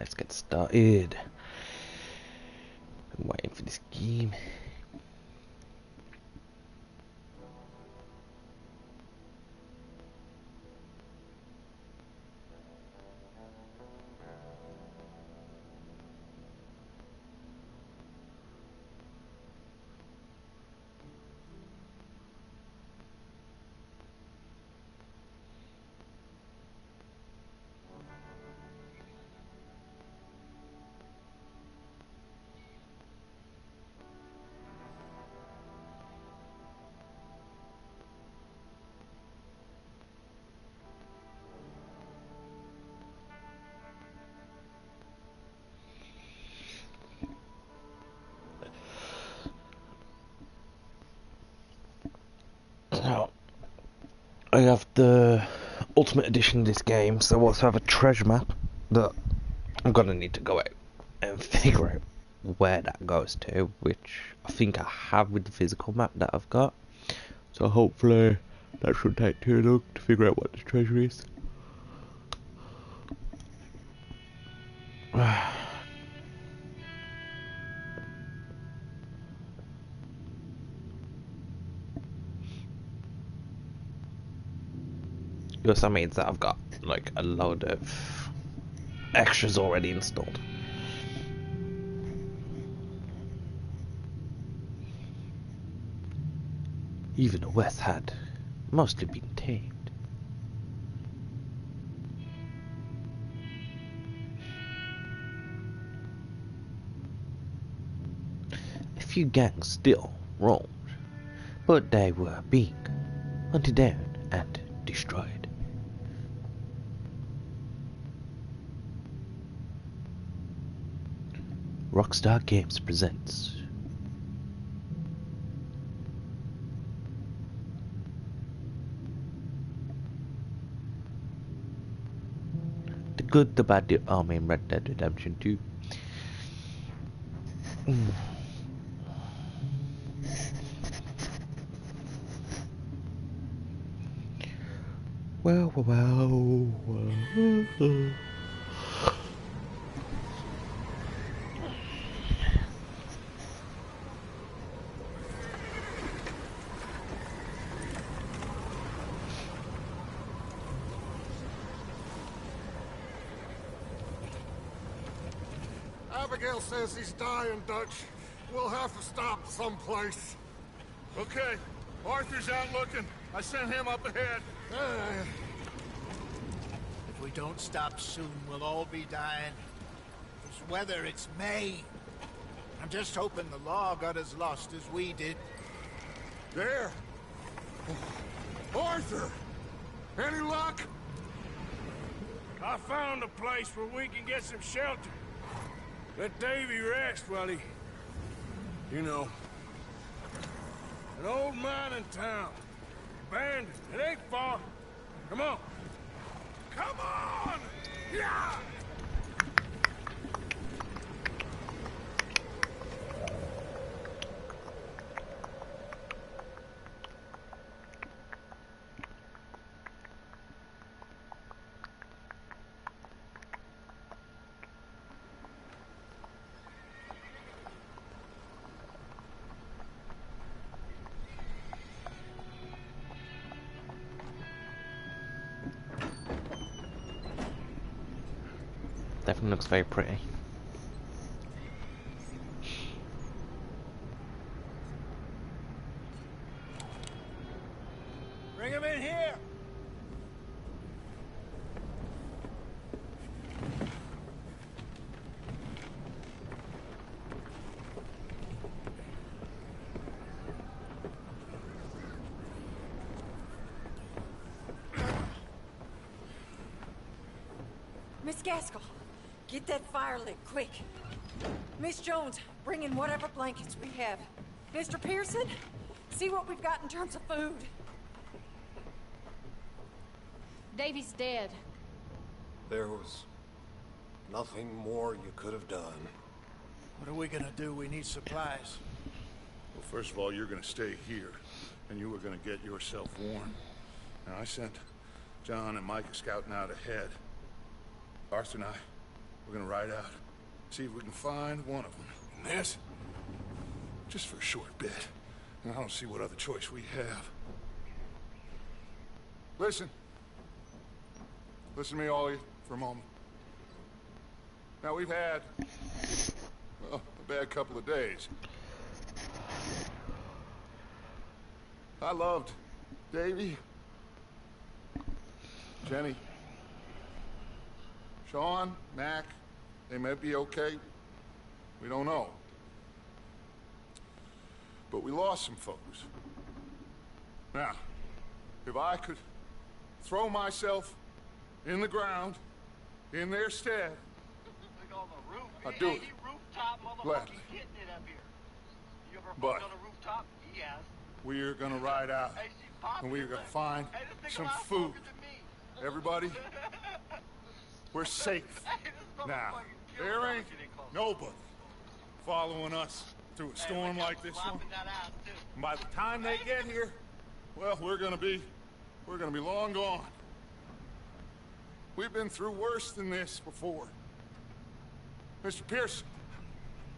let's get started. I'm waiting for this game. Now, I have the Ultimate Edition of this game, so I also have a treasure map that I'm gonna need to go out and figure out where that goes to, which I think I have with the physical map that I've got. So hopefully that shouldn't take too long to figure out what the treasure is. It also means that I've got like a load of extras already installed. Even the West had mostly been tamed. A few gangs still roamed, but they were being hunted down and destroyed. Rockstar Games presents The Good, the Bad, the Army in Red Dead Redemption 2. Well. Abigail says he's dying, Dutch. We'll have to stop someplace. Okay, Arthur's out looking. I sent him up ahead. If we don't stop soon, we'll all be dying. This weather, it's May. I'm just hoping the law got as lost as we did. There. Arthur! Any luck? I found a place where we can get some shelter. Let Davy rest while he... You know. An old mining town. Abandoned. It ain't far. Come on. Come on! Yeah! Definitely looks very pretty. Bring him in here! Miss Gaskell, get that fire lit, quick. Miss Jones, bring in whatever blankets we have. Mr. Pearson, see what we've got in terms of food. Davy's dead. There was nothing more you could have done. What are we gonna do? We need supplies. Well, first of all, you're gonna stay here, and you were gonna get yourself warm. Now, I sent John and Mike scouting out ahead. Arthur and I, We're gonna ride out. See if we can find one of them. And this? Just for a short bit. And I don't see what other choice we have. Listen. Listen to me, all of you, for a moment. Now, we've had, well, a bad couple of days. I loved Davy, Jenny, Sean, Mac. They may be okay. We don't know. But we lost some folks. Now, if I could throw myself in the ground in their stead, I'd do it. Gladly. But we're gonna ride out, and we're gonna find some food. Everybody, we're safe now. There ain't nobody following us through a storm like this one. And by the time they get here, well, we're gonna be long gone. We've been through worse than this before. Mr. Pearson,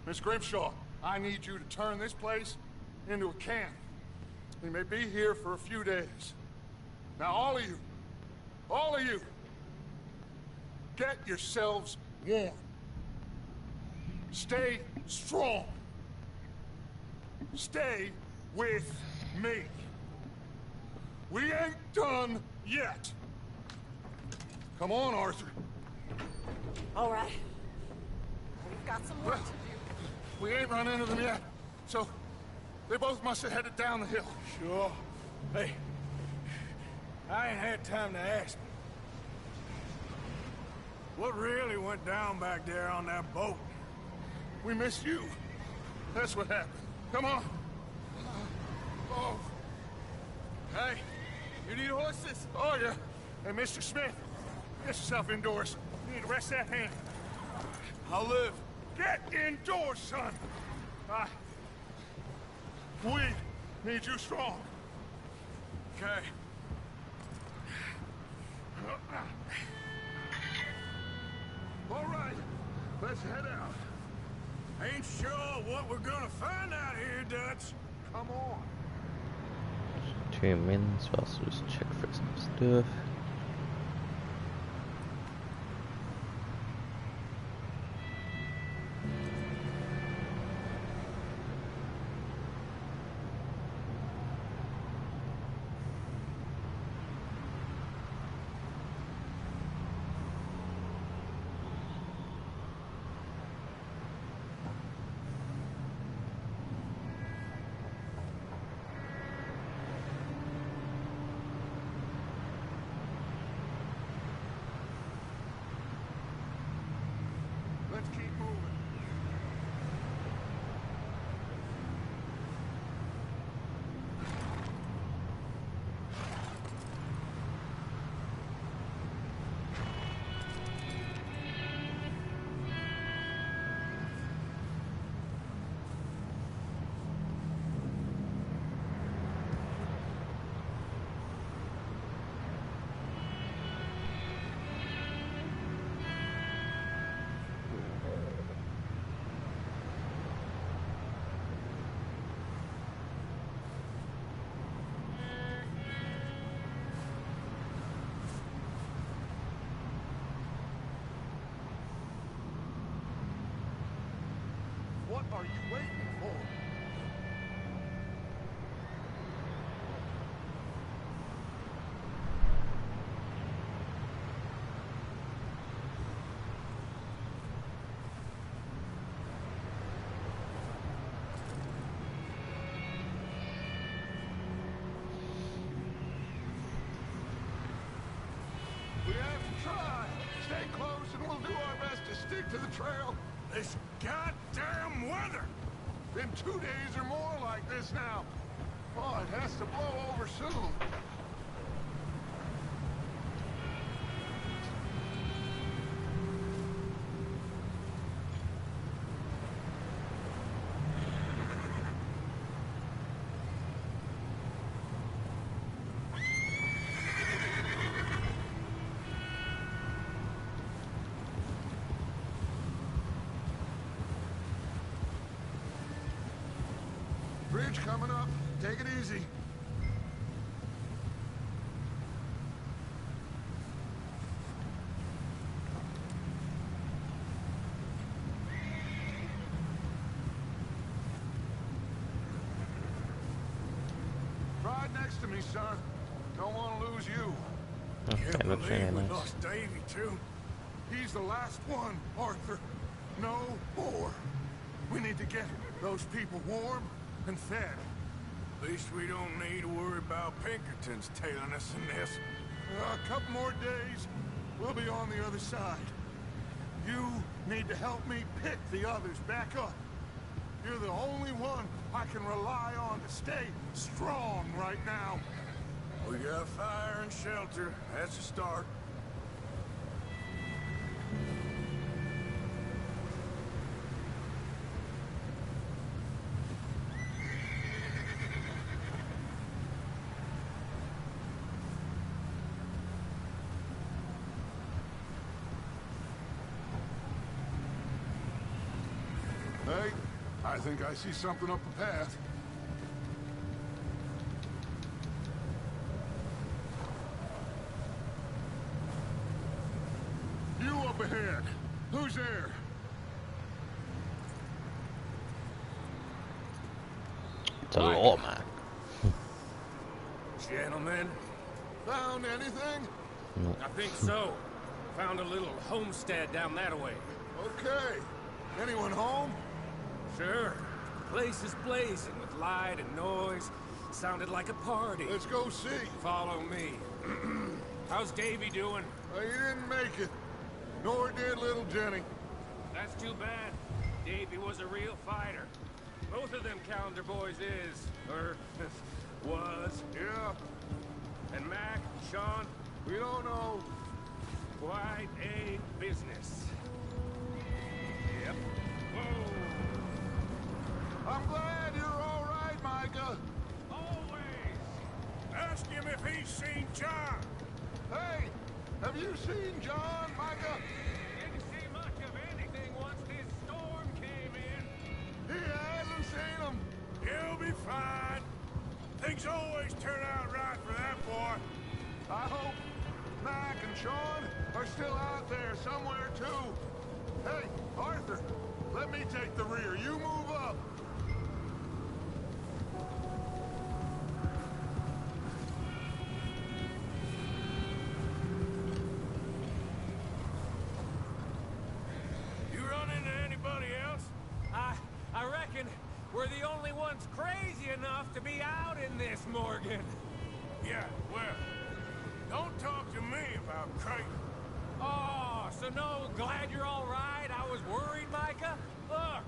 Miss Grimshaw, I need you to turn this place into a camp. We may be here for a few days. Now, all of you, get yourselves warm. Stay strong. Stay with me. We ain't done yet. Come on, Arthur. All right. We've got some work to do. We ain't run into them yet, so they both must have headed down the hill. Sure. Hey, I ain't had time to ask. What really went down back there on that boat? We missed you. That's what happened. Come on. Oh. Hey, you need horses? Oh, yeah. Hey, Mr. Smith, get yourself indoors. You need to rest that hand. I'll live. Get indoors, son. We need you strong. Okay. All right, let's head out. Ain't sure what we're gonna find out here, Dutch. Come on. 2 minutes whilst we just check for some stuff. Let's keep moving. What are you waiting for? We have to try. Stay close and we'll do our best to stick to the trail. This goddamn weather! Been 2 days or more like this now. Oh, it has to blow over soon. Bridge coming up. Take it easy. Ride next to me, son. Don't want to lose you. Okay, Can't looks believe really we nice. lost Davy, too. He's the last one, Arthur. No more. We need to get those people warm and fed. At least we don't need to worry about Pinkertons tailing us in this. A couple more days, we'll be on the other side. You need to help me pick the others back up. You're the only one I can rely on to stay strong right now. We got fire and shelter. That's a start. Hey, I think I see something up the path. You up ahead. Who's there? It's a lot, man. Gentlemen, Found anything? I think so. Found a little homestead down that way. Okay. Anyone home? Sure. Place is blazing with light and noise. Sounded like a party. Let's go see. Follow me. How's Davy doing? He didn't make it. Nor did little Jenny. That's too bad. Davy was a real fighter. Both of them calendar boys is, or was. Yeah, And Mac, Sean, we don't know. quite a business. Yep. Whoa. I'm glad you're all right, Micah. Always. ask him if he's seen John. Hey, have you seen John, Micah? Didn't see much of anything once this storm came in. He hasn't seen him. He'll be fine. Things always turn out right for that boy. I hope Mac and Sean are still out there somewhere, too. Hey, Arthur, let me take the rear. You move up. You run into anybody else? I reckon we're the only ones crazy enough to be out in this, Morgan. Yeah, well, don't talk to me about crazy. Oh, so no, glad you're all right. I was worried, Micah. Look,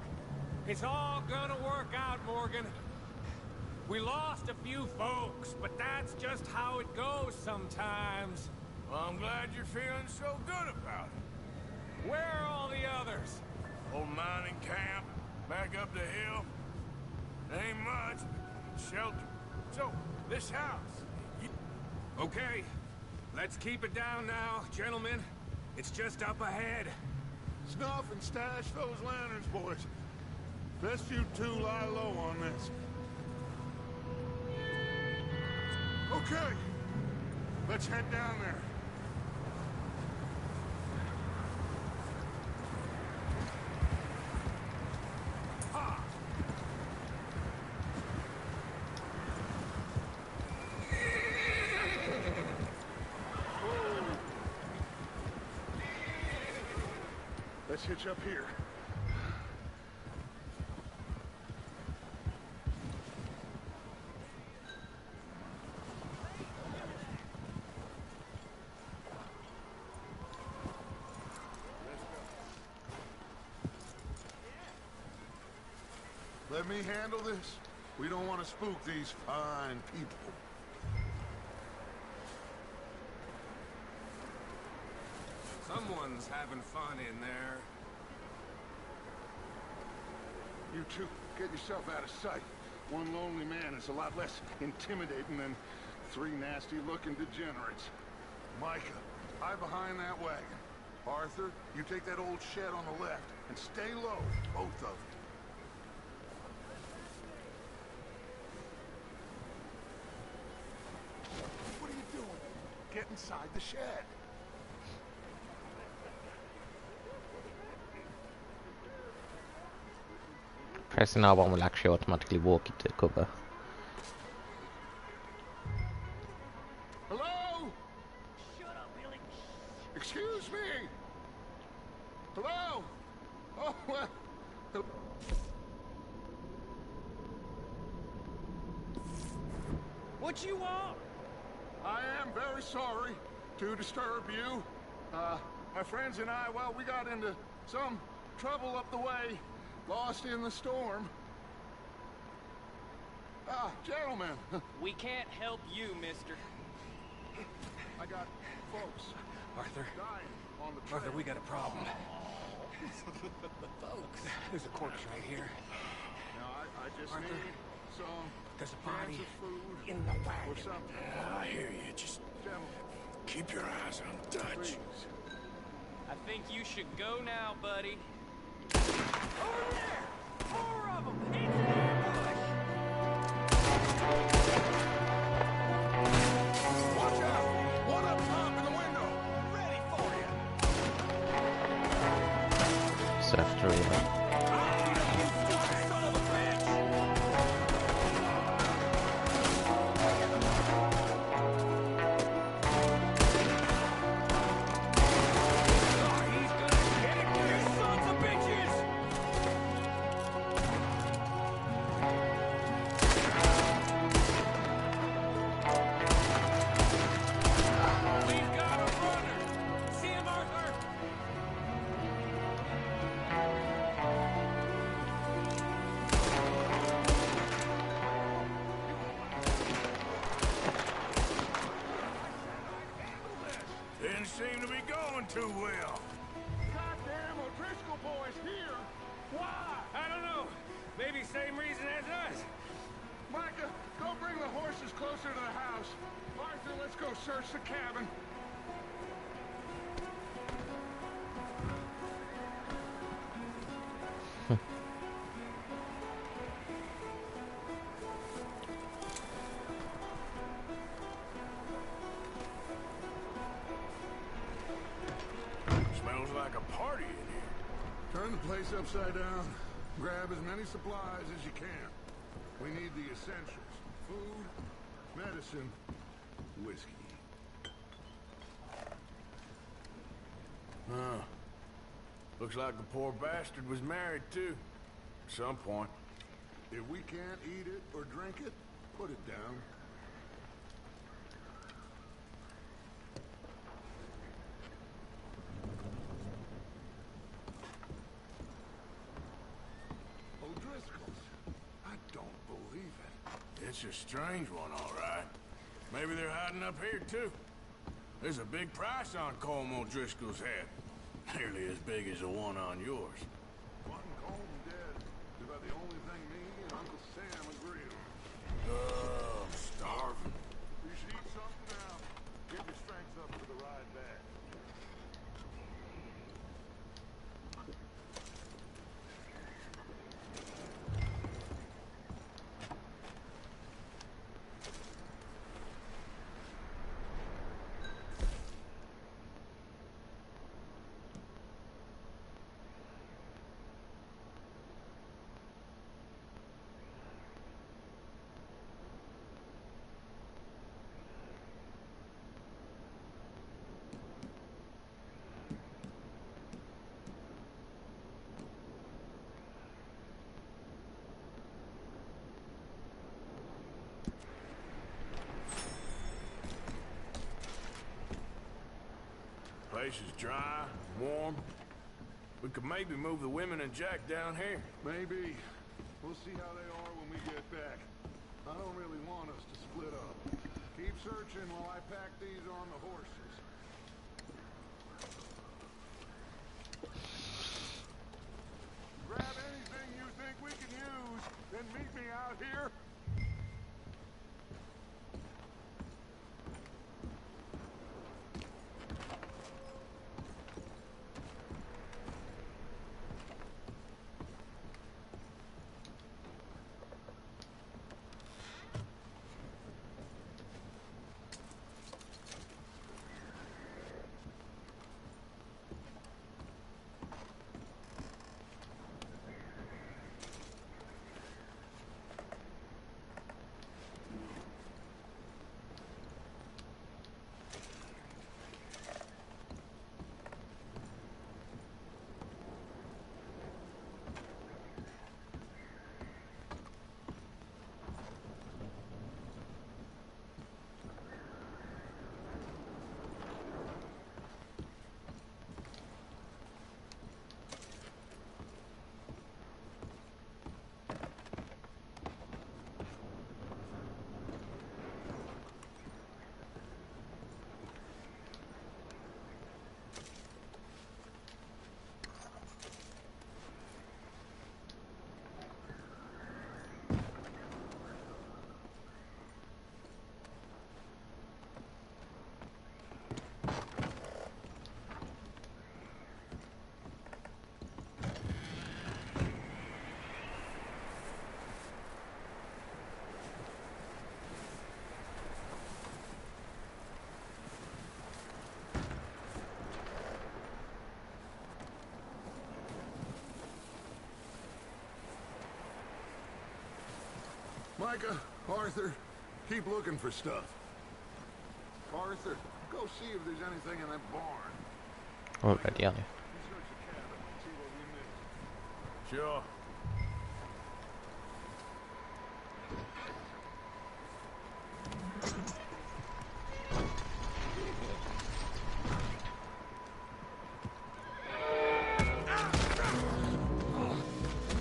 it's all gonna work out, Morgan. We lost a few folks, but that's just how it goes sometimes. Well, I'm glad you're feeling so good about it. Where are all the others? Old mining camp, back up the hill. Ain't much, but shelter. So, this house. Okay, let's keep it down now, gentlemen. It's just up ahead. Snuff and stash those lanterns, boys. Best you two lie low on this. Okay, let's head down there. Ha! Let's hitch up here. Let me handle this. We don't want to spook these fine people. Someone's having fun in there. You two, get yourself out of sight. One lonely man is a lot less intimidating than three nasty-looking degenerates. Micah, hide behind that wagon. Arthur, you take that old shed on the left, and stay low, both of you. get inside the shed. Pressing R1 will actually automatically walk into cover. Hello? Shut up, Billy. Excuse me. Hello? Oh, well. What you want? I am very sorry to disturb you. My friends and I, well, we got into some trouble up the way, lost in the storm. Ah, gentlemen. We can't help you, mister. I got folks Arthur. dying on the trail. Arthur, we got a problem. Folks. There's a corpse right here. Now, I just Arthur, need some there's a cans body of food in the or wagon. something. I hear you. Just Gentlemen, keep your eyes on Dutch. please. I think you should go now, buddy. Over there! 4 of them! It's an ambush! Watch out! One up top in the window! Ready for you! Sasredninja. Son of a bitch! Oh, he's gonna get it, you sons of bitches! We've got a runner! See him, Arthur? Didn't seem to be going too well. Goddamn O'Driscoll boys here! Why? I don't know. Maybe same reason as us. Micah, go bring the horses closer to the house. Arthur, let's go search the cabin. Smells like a party in here. Turn the place upside down. Grab as many supplies as you can. We need the essentials. Food, medicine, whiskey. Huh. Looks like the poor bastard was married too. At some point. If we can't eat it or drink it, put it down. O'Driscoll's. I don't believe it. It's a strange one, all right. Maybe they're hiding up here too. There's a big price on Colm O'Driscoll's head. Nearly as big as the one on yours. Wanting Colm dead is about the only thing me and Uncle Sam agree on. I'm starving. You should eat something now. Get your strength up for the ride back. Place is dry, warm. We could maybe move the women and Jack down here. Maybe. We'll see how they are when we get back. I don't really want us to split up. Keep searching while I pack these on the horses. Grab anything you think we can use, then meet me out here. Micah, Arthur, keep looking for stuff. Arthur, go see if there's anything in that barn. Alrighty, yeah. Search the cabin, see what we missed. Sure.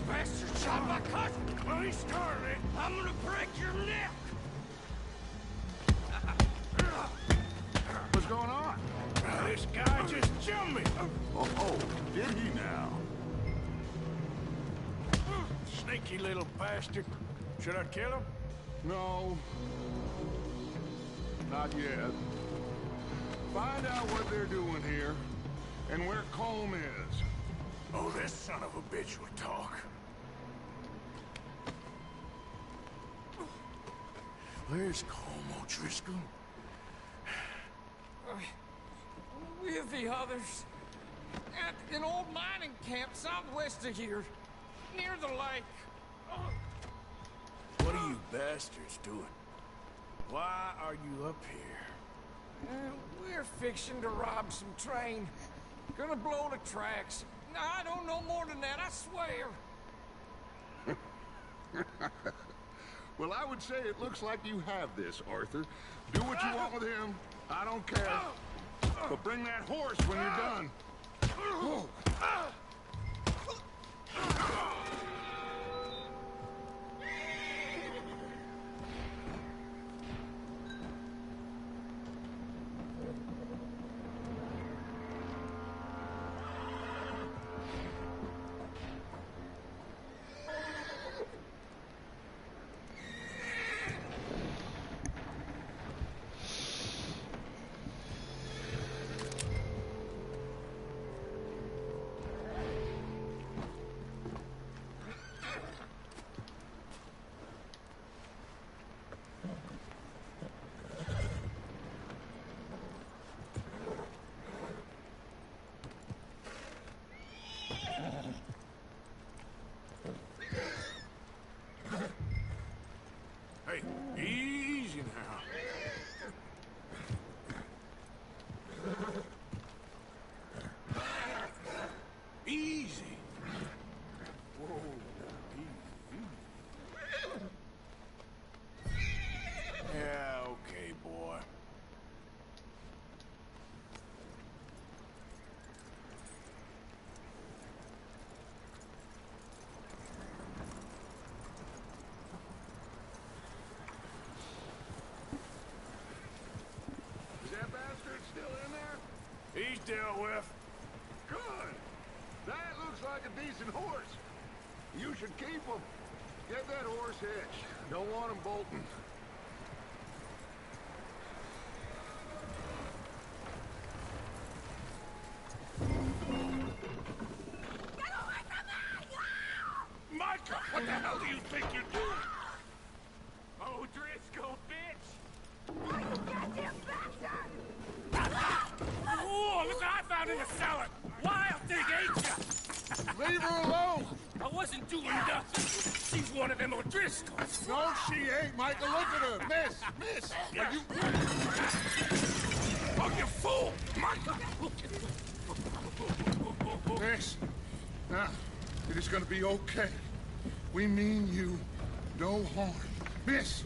Bastard shot my cousin! Well, he started it. I'm gonna break your neck! What's going on? This guy just jumped me! Oh, did he now? Sneaky little bastard. Should I kill him? No. Not yet. Find out what they're doing here, and where Colm is. Oh, this son of a bitch will talk. Where's Colm O'Driscoll? With the others. At an old mining camp southwest of here. Near the lake. What are you bastards doing? Why are you up here? We're fixing to rob some train. Gonna blow the tracks. I don't know more than that, I swear. Well, I would say it looks like you have this, Arthur. Do what you want with him. I don't care. But bring that horse when you're done. Hey, easy now. Easy. Whoa. Easy. Yeah, okay, boy. Is that bastard still in there? He's dealt with. Good. That looks like a decent horse. You should keep him. Get that horse hitched. Don't want him bolting. Micah, what the hell do you think you're doing? Oh, Driscoll, bitch! Oh, look what I found in the cellar! Wild thing, ain't ya? Leave her alone! I wasn't doing nothing. She's one of them O'Driscolls. No, she ain't, Michael. Look at her. Miss, are you... Oh, you fool! Micah! Miss, now, it is gonna be okay. We mean you no harm. Miss,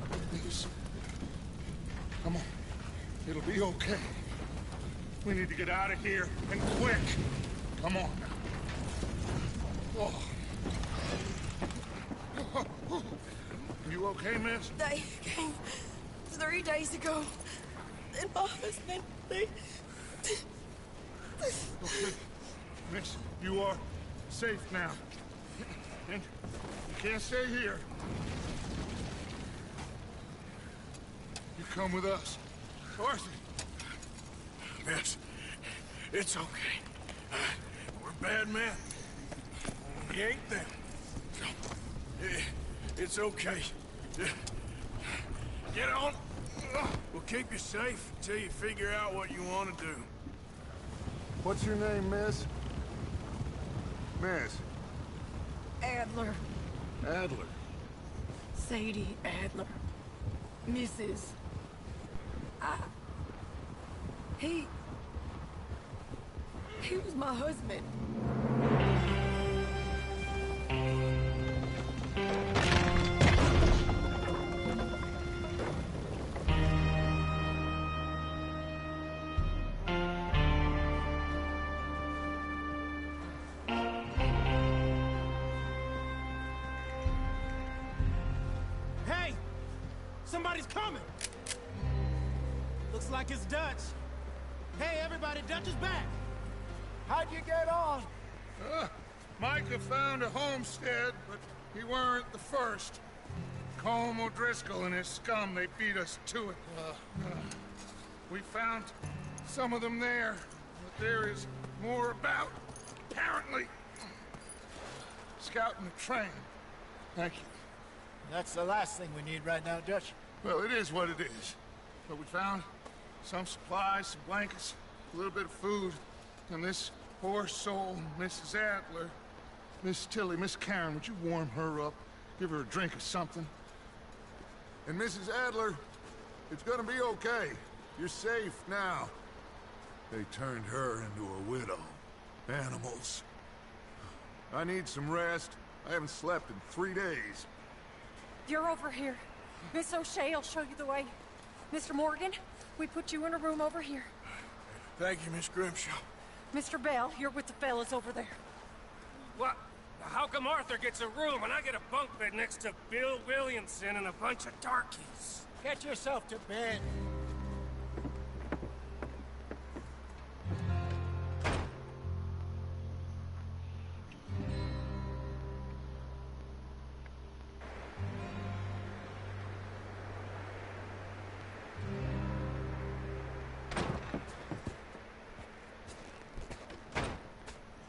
come on. It'll be okay. We need to get out of here, and quick. Come on now. Oh. You okay, miss? They came 3 days ago. And my husband, they... Okay. Miss, you are safe now. And you can't stay here. You come with us. Arthur. Miss, it's okay. We're bad men. We ain't them. It's okay. Get on. We'll keep you safe until you figure out what you want to do. What's your name, miss? Miss. Adler. Adler. Sadie Adler. Mrs. He was my husband. Hey! Somebody's coming! Looks like it's Dutch. Hey, everybody, Dutch is back! How'd you get on? Micah found a homestead, but he weren't the first. Colm O'Driscoll and his scum, they beat us to it. We found some of them there, but there is more about, apparently. Scouting the train. Thank you. That's the last thing we need right now, Dutch. Well, it is what it is. But we found some supplies, some blankets, a little bit of food, and this poor soul, Mrs. Adler. Miss Tilly, Miss Karen, would you warm her up? Give her a drink or something? And Mrs. Adler, it's gonna be okay. You're safe now. They turned her into a widow. Animals. I need some rest. I haven't slept in 3 days. You're over here. Miss O'Shea will show you the way. Mr. Morgan, we put you in a room over here. Thank you, Miss Grimshaw. Mr. Bell, you're with the fellas over there. What? How come Arthur gets a room and I get a bunk bed next to Bill Williamson and a bunch of darkies? Get yourself to bed.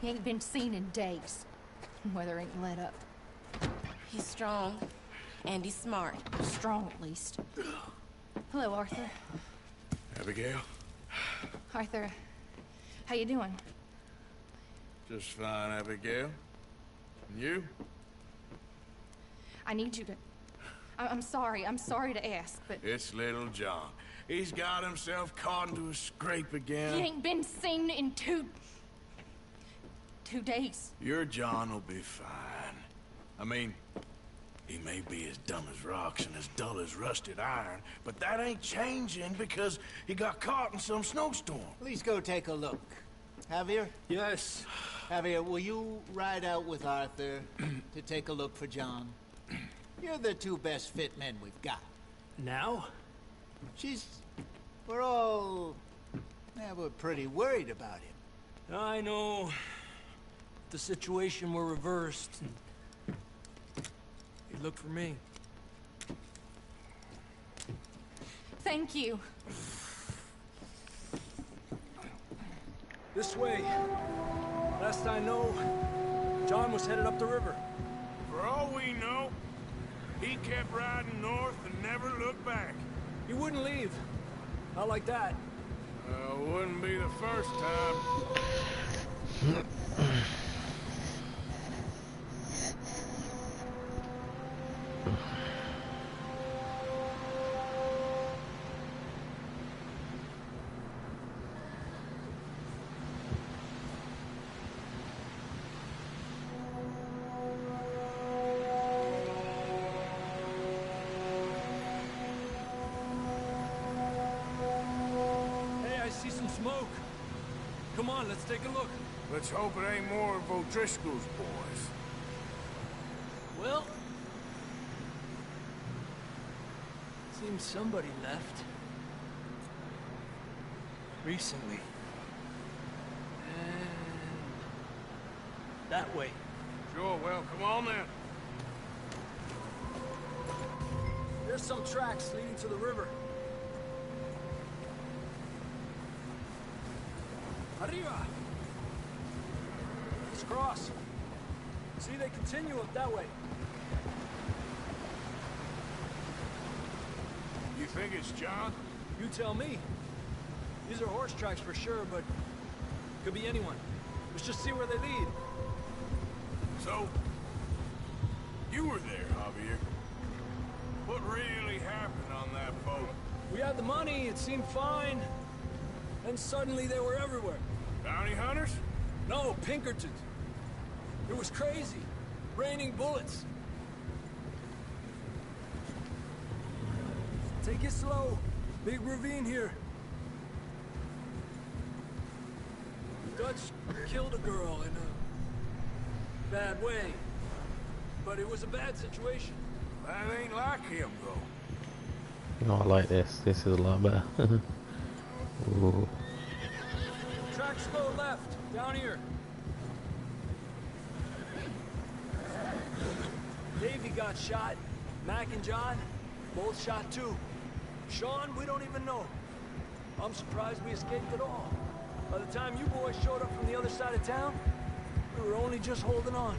He ain't been seen in days. Weather ain't let up. He's strong, and he's smart. Strong, at least. Hello, Arthur. Abigail? Arthur, how you doing? Just fine, Abigail. And you? I need you to... I'm sorry to ask, but... It's little John. He's got himself caught into a scrape again. He ain't been seen in two days. Your John will be fine. I mean, he may be as dumb as rocks and as dull as rusted iron, but that ain't changing because he got caught in some snowstorm. Please go take a look. Javier? Yes. Javier, will you ride out with Arthur to take a look for John? You're the two best fit men we've got. Now? We're pretty worried about him. I know. The situation were reversed. He looked for me. Thank you. This way. Last I know, John was headed up the river. For all we know, he kept riding north and never looked back. He wouldn't leave. Not like that. Wouldn't be the first time. Smoke. Come on, let's take a look. Let's hope it ain't more of O'Driscoll's boys. Well, seems somebody left. Recently. And that way. Sure, well, come on then. There's some tracks leading to the river. Arriba! Let's cross. See, they continue up that way. You think it's John? You tell me. These are horse tracks for sure, but could be anyone. Let's just see where they lead. So, you were there, Javier. What really happened on that boat? We had the money, it seemed fine. Then suddenly they were everywhere. Bounty hunters? No, Pinkertons. It was crazy. Raining bullets. Take it slow. Big ravine here. Dutch killed a girl in a bad way. But it was a bad situation. That ain't like him, though. No, I like this. This is a lot better. Ooh. Tracks go left, down here. Davey got shot. Mac and John, both shot too. Sean, we don't even know. I'm surprised we escaped at all. By the time you boys showed up from the other side of town, we were only just holding on.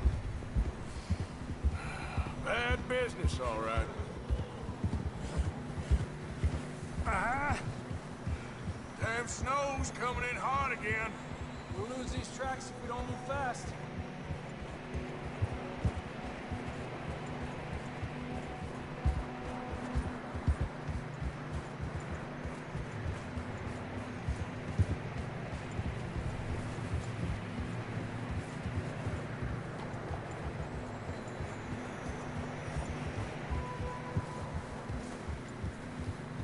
Bad business, all right. Damn snow's coming in hard again. We'll lose these tracks if we don't move fast.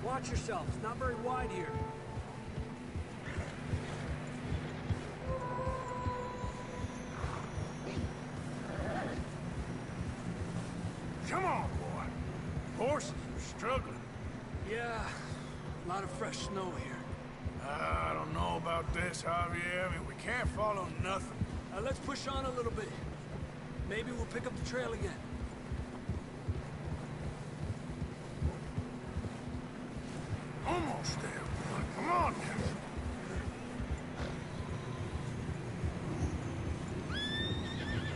Watch yourself. It's not very wide here. Come on, boy. Horses are struggling. Yeah, a lot of fresh snow here. I don't know about this, Javier. I mean, we can't follow nothing. Let's push on a little bit. Maybe we'll pick up the trail again. Almost there. Come on now.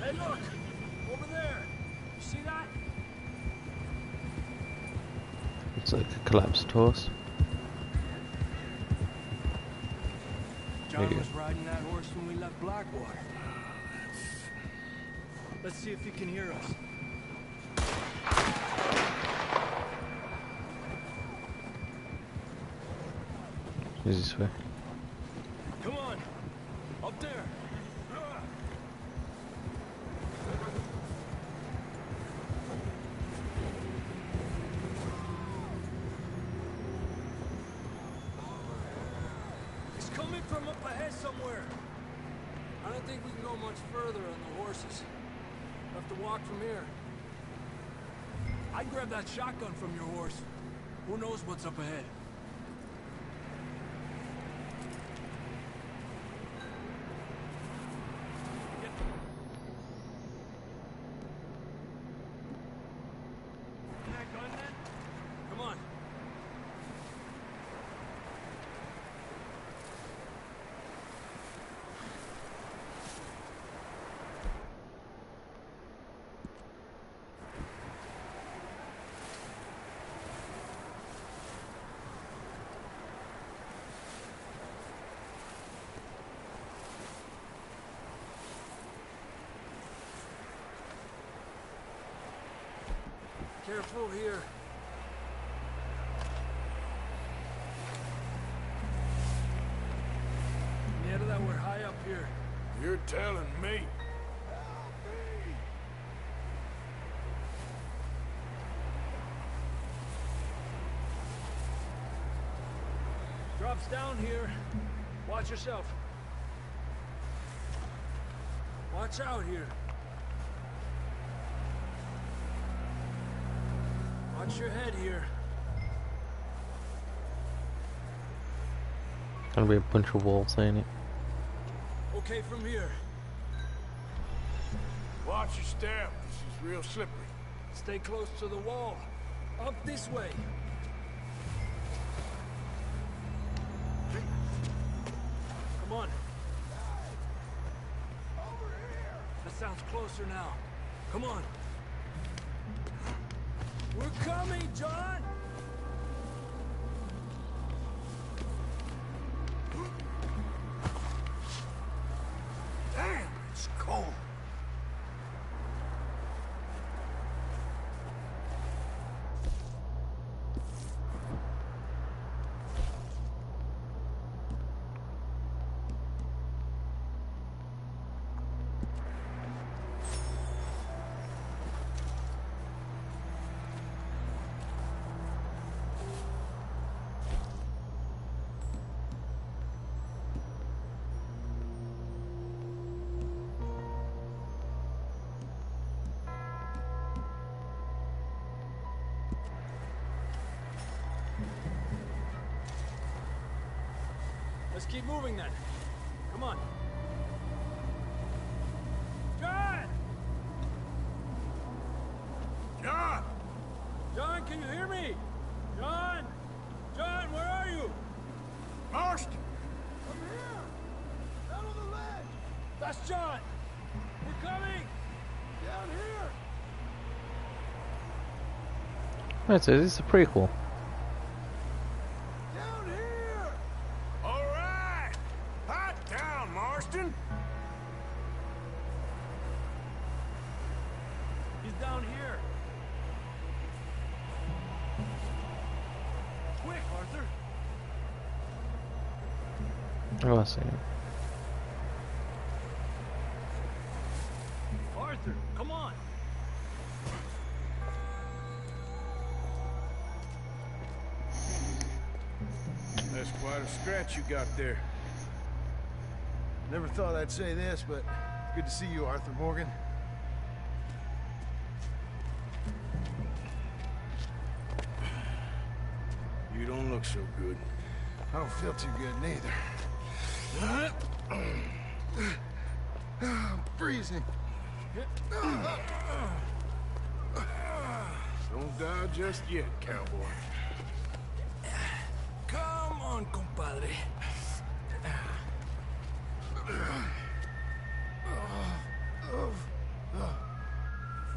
Hey, look! Over there! You see that? It's like a collapsed horse. John was riding that horse when we left Blackwater. Let's see if he can hear us. Is this way? Come on! Up there! He's coming from up ahead somewhere. I don't think we can go much further on the horses. We'll have to walk from here. I'd grab that shotgun from your horse. Who knows what's up ahead? Come on. Careful here. Neta, that we're high up here. You're telling me. Drops down here. Watch yourself. Watch out here. Watch your head here. Gonna be a bunch of wolves, ain't it? Okay, from here. Watch your step. This is real slippery. Stay close to the wall. Up this way. Come on. That sounds closer now. Come on. We're coming, John! Damn, it's cold. Let's keep moving then. Come on. John! John! John, can you hear me? John! John, where are you? Marston! I'm here! Down on the ledge! That's John! We're coming! Down here! Right, so this is a prequel. Down here! All right! Hot down, Marston! He's down here. Quick, Arthur! Oh, I see. Arthur, come on! That's quite a scratch you got there. Never thought I'd say this, but good to see you, Arthur Morgan. You don't look so good. I don't feel too good neither. I'm freezing. Don't die just yet, cowboy. Come on, compadre.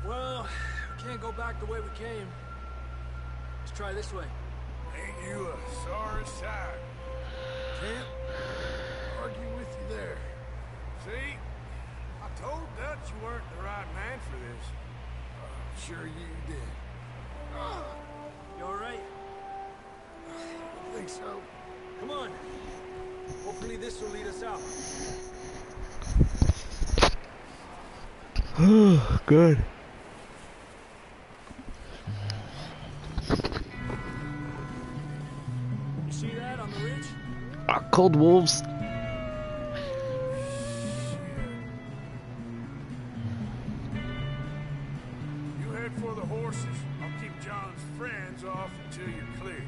Well, we can't go back the way we came. Let's try this way. Ain't you a sorry sight? Can't argue with you there. See? I told Dutch you weren't the right man for this. Sure you did. You all right? I think so. Come on. Hopefully this will lead us out. Good. You see that on the ridge? Cold wolves. You head for the horses. I'll keep John's friends off until you're clear.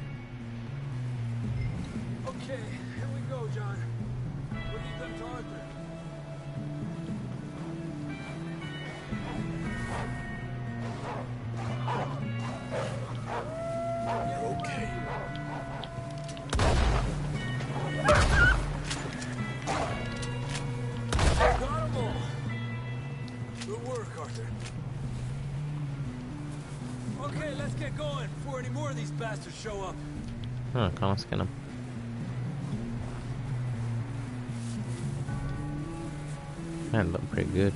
Okay, here we go, John. We'll leave them to Arthur. You're okay. Got them all. Good work, Arthur. Okay, let's get going before any more of these bastards show up. Oh, can't skin them. Man, look pretty good.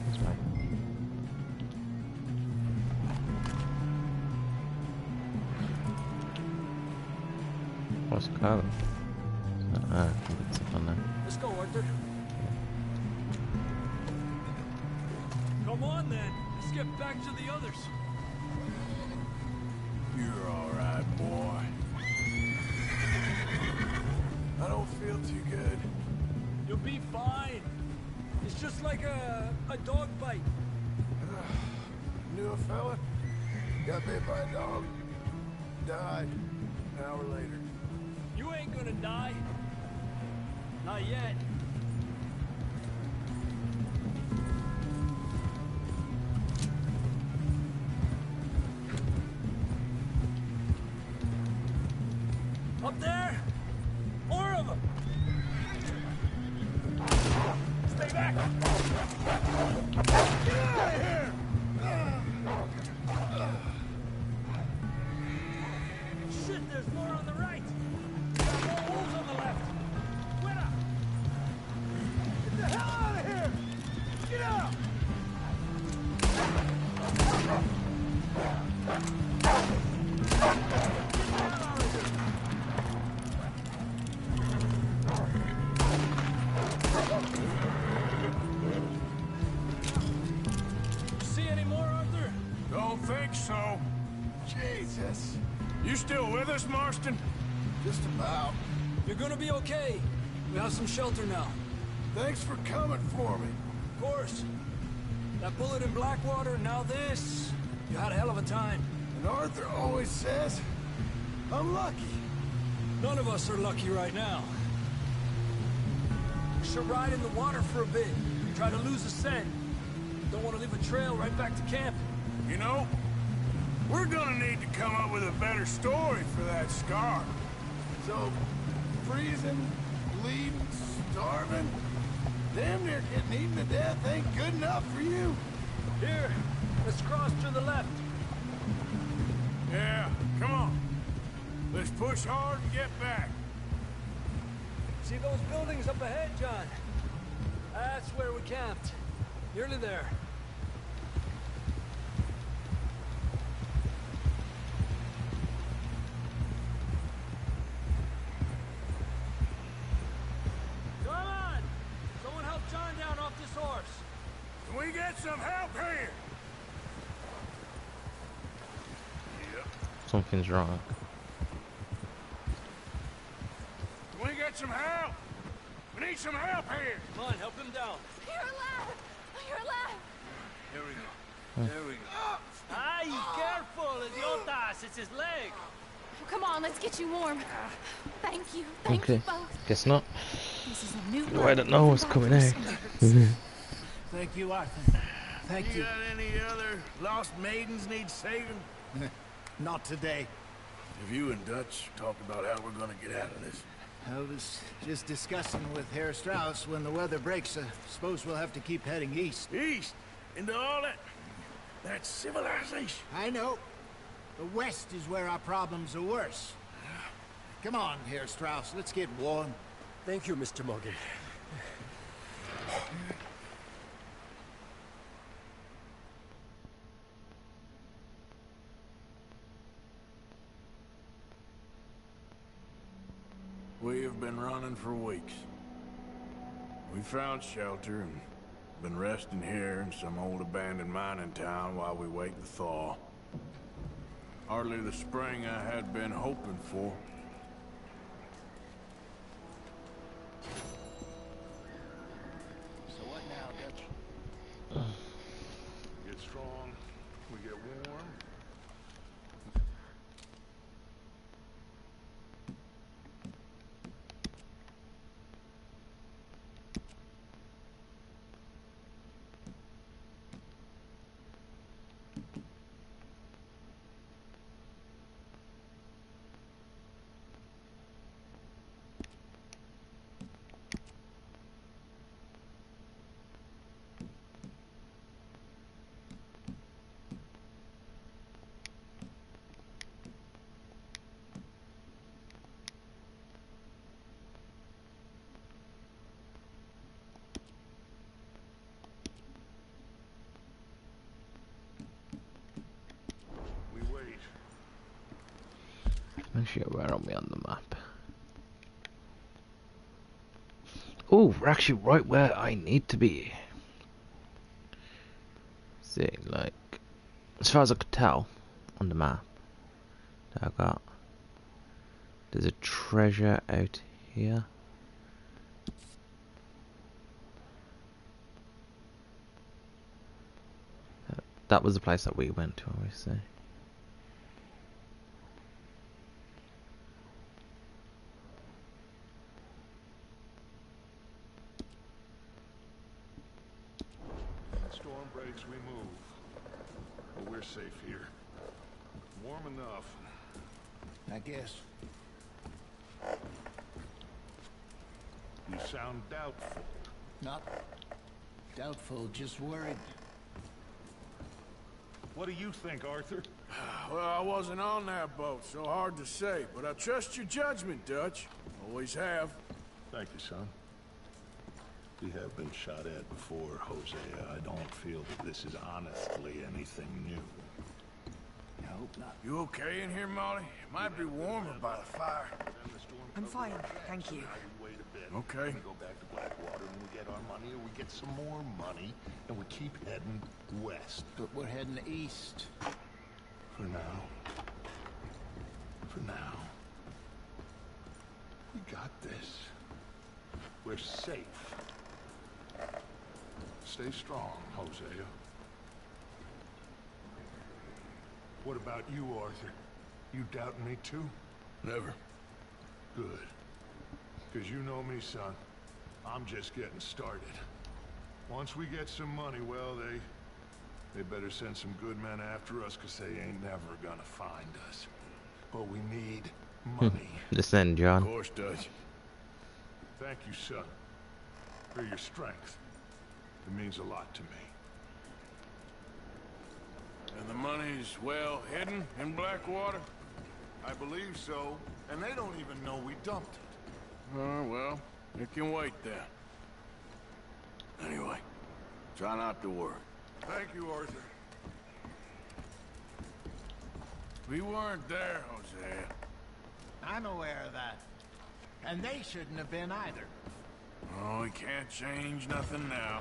That's right. What's the color? It's up on there. Let's go, Arthur. Come on, then. Let's get back to the others. You're all right, boy. I don't feel too good. You'll be fine. It's just like a dog bite. Knew a fella, got bit by a dog, died an hour later. You ain't gonna die. Not yet. Up there? More of them! Stay back! Get out of here! Shit, there's more on the right! We got more wolves on the left! Winner! Get the hell out of here! Get out! See any more, Arthur? Don't think so. Jesus. You still with us, Marston? Just about. You're gonna be okay. We have some shelter now. Thanks for coming for me. Of course. That bullet in Blackwater, now this. You had a hell of a time. And Arthur always says, I'm lucky. None of us are lucky right now. We should ride in the water for a bit. Try to lose the scent. Don't want to leave a trail right back to camp. You know, we're gonna need to come up with a better story for that scar. So, freezing, bleeding, starving, damn near getting eaten to death ain't good enough for you. Here, let's cross to the left. Yeah, come on. Let's push hard and get back. See those buildings up ahead, John? That's where we camped. Nearly there. Come on! Someone help John down off this horse. Can we get some help here? Something's wrong. Can we get some help? We need some help here. Come on, help him down. You're alive! You're alive! Here we go. There we go. Ay, careful, idiotas! It's his leg. Come on, let's get you warm. Thank you. Thank you Okay, both. guess not. This is a new I don't know what's coming out. Thank you, Arthur. Thank You you. got any other lost maidens need saving? Not today. Have you and Dutch talked about how we're gonna get out of this? I was just discussing with Herr Strauss when the weather breaks. I suppose we'll have to keep heading east. East? Into all that civilization? I know. The west is where our problems are worse. Come on, Herr Strauss. Let's get warm. Thank you, Mr. Morgan. We have been running for weeks. We found shelter and been resting here in some old abandoned mining town while we wait the thaw. Hardly the spring I had been hoping for. So what now, Dutch? We get strong, we get warm. We wait. Actually, where are we on the map? Oh, we're actually right where I need to be. See, like, as far as I could tell on the map that I got, there's a treasure out here. That was the place that we went to, obviously. When the storm breaks, we move. But we're safe here. Warm enough. I guess. You sound doubtful. Not doubtful, just worried. What do you think, Arthur? Well, I wasn't on that boat, so hard to say, but I trust your judgment, Dutch. Always have. Thank you, son. We have been shot at before, Hosea. I don't feel that this is honestly anything new. I hope not. You okay in here, Molly? It might be warmer by the fire. I'm fine, thank you. Wait a bit. Okay. We go back to Blackwater and we get our money, or we get some more money, and we keep heading west. But we're heading east. For now. For now. We got this. we're safe. Stay strong, Hosea. What about you, Arthur? You doubting me too? Never. Good. Because you know me, son. I'm just getting started. Once we get some money, well, they better send some good men after us, because they ain't never gonna find us. But we need money. Listen, John. Of course, Dutch. Thank you, son, for your strength. It means a lot to me. And the money's well hidden in Blackwater? I believe so, and they don't even know we dumped it. Oh, well, it can wait then. Anyway, try not to worry. Thank you, Arthur. We weren't there, Hosea. I'm aware of that. And they shouldn't have been either. Oh, we can't change nothing now.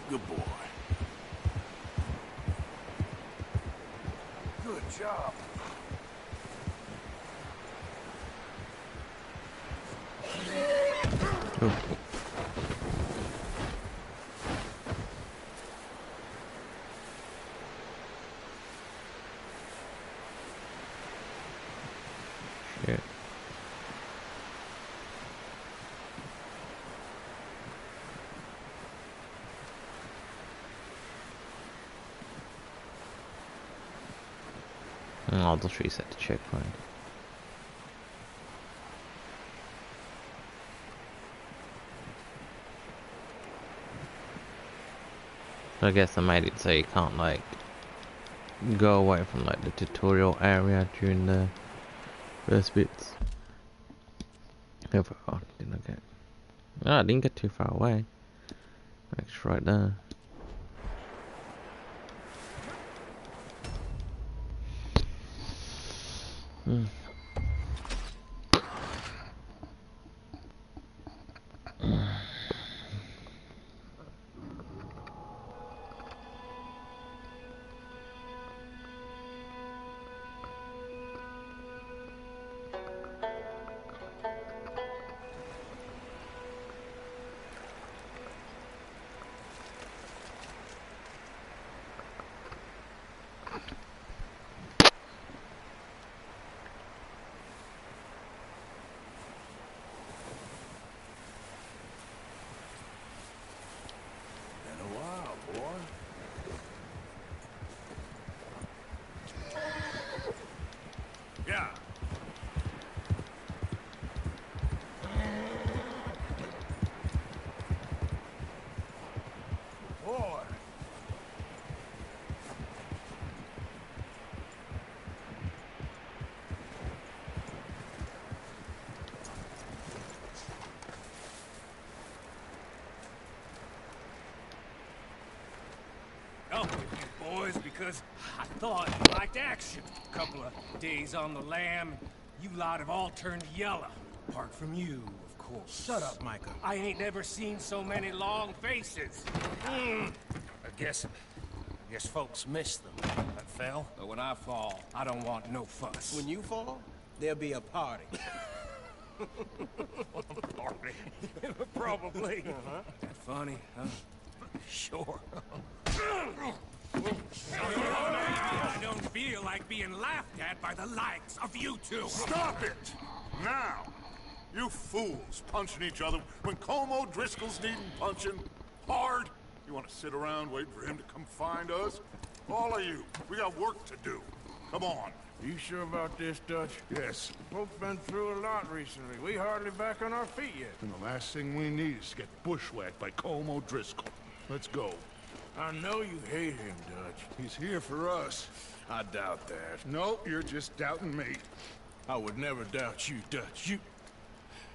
Good boy. Good job. Shit. I'll just reset the checkpoint. I guess I made it so you can't like go away from like the tutorial area during the first bits. Oh, didn't I get? Oh, I didn't get too far away. It's right there. Yeah. Boy. Up with you boys because I thought you liked action. A couple of days on the lam, you lot have all turned yellow. Apart from you, of course. Shut up, Micah. I ain't never seen so many long faces. I guess folks miss them. I fell, but when I fall, I don't want no fuss. When you fall, there'll be a party. Party? Probably. That funny, huh? Sure. I don't feel like being laughed at by the likes of you two. Stop it! Now! You fools punching each other when Como Driscoll's needing punching hard. You want to sit around waiting for him to come find us? All of you, we got work to do. Come on, You sure about this, Dutch? Yes. Folks been through a lot recently. We hardly back on our feet yet. And the last thing we need is to get bushwhacked by Colm O'Driscoll. Let's go. I know you hate him, Dutch. He's here for us. I doubt that. No, you're just doubting me. I would never doubt you, Dutch.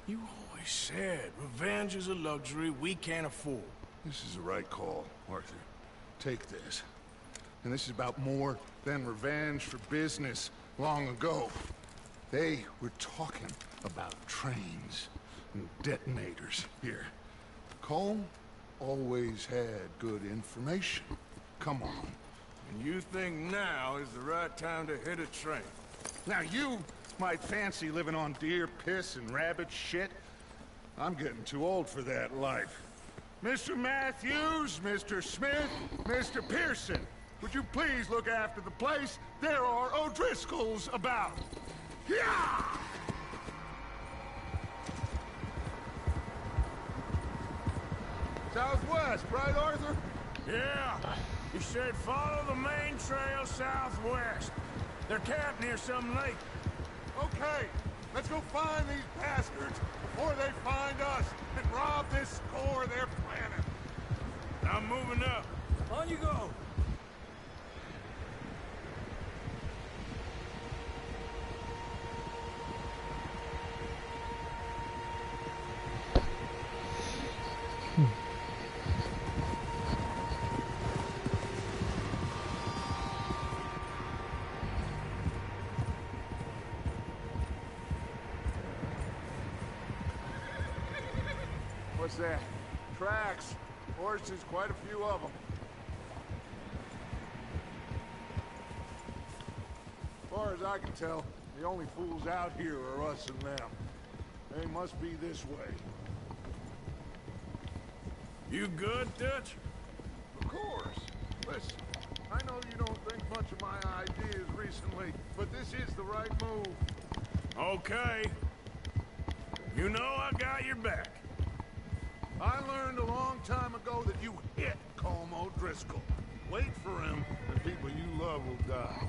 You always said revenge is a luxury we can't afford. This is the right call, Arthur. Take this. And this is about more than revenge for business long ago. They were talking about trains and detonators here. Colm always had good information. Come on. And you think now is the right time to hit a train? Now you might fancy living on deer piss and rabbit shit. I'm getting too old for that life. Mr. Matthews, Mr. Smith, Mr. Pearson, would you please look after the place? There are O'Driscolls about. Yeah! Southwest, right, Arthur? Yeah. You should follow the main trail southwest. They're camped near some lake. Okay, let's go find these bastards before they find us and rob this score they're planning. I'm moving up. On you go. What's that? Tracks. Horses, quite a few of them. As far as I can tell, the only fools out here are us and them. They must be this way. You good, Dutch? Of course. Listen, I know you don't think much of my ideas recently, but this is the right move. Okay. You know I got your back. I learned a long time ago that you hit Colm O'Driscoll. Wait for him, and people you love will die.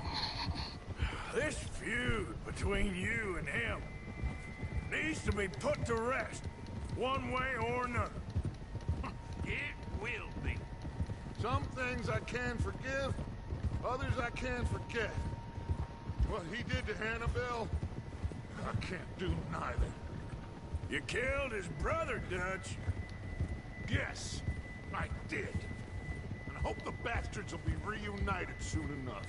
This feud between you and him needs to be put to rest, one way or another. It will be. Some things I can forgive, others I can't forget. What he did to Annabelle, I can't do neither. You killed his brother, Dutch. Yes, I did. And I hope the bastards will be reunited soon enough.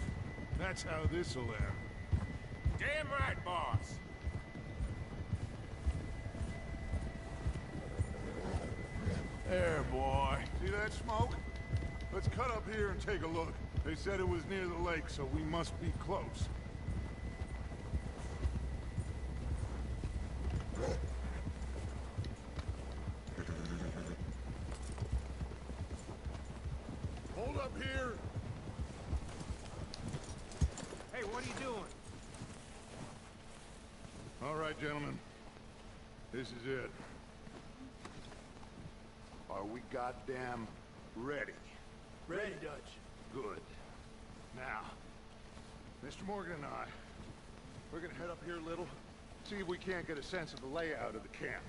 That's how this'll end. Damn right, boss. There, boy. See that smoke? Let's cut up here and take a look. They said it was near the lake, so we must be close. Hold up here. Hey, what are you doing? All right, gentlemen. This is it. Are we goddamn ready? Ready, Dutch. Good. Now, Mr. Morgan and I, we're gonna head up here a little, see if we can't get a sense of the layout of the camp.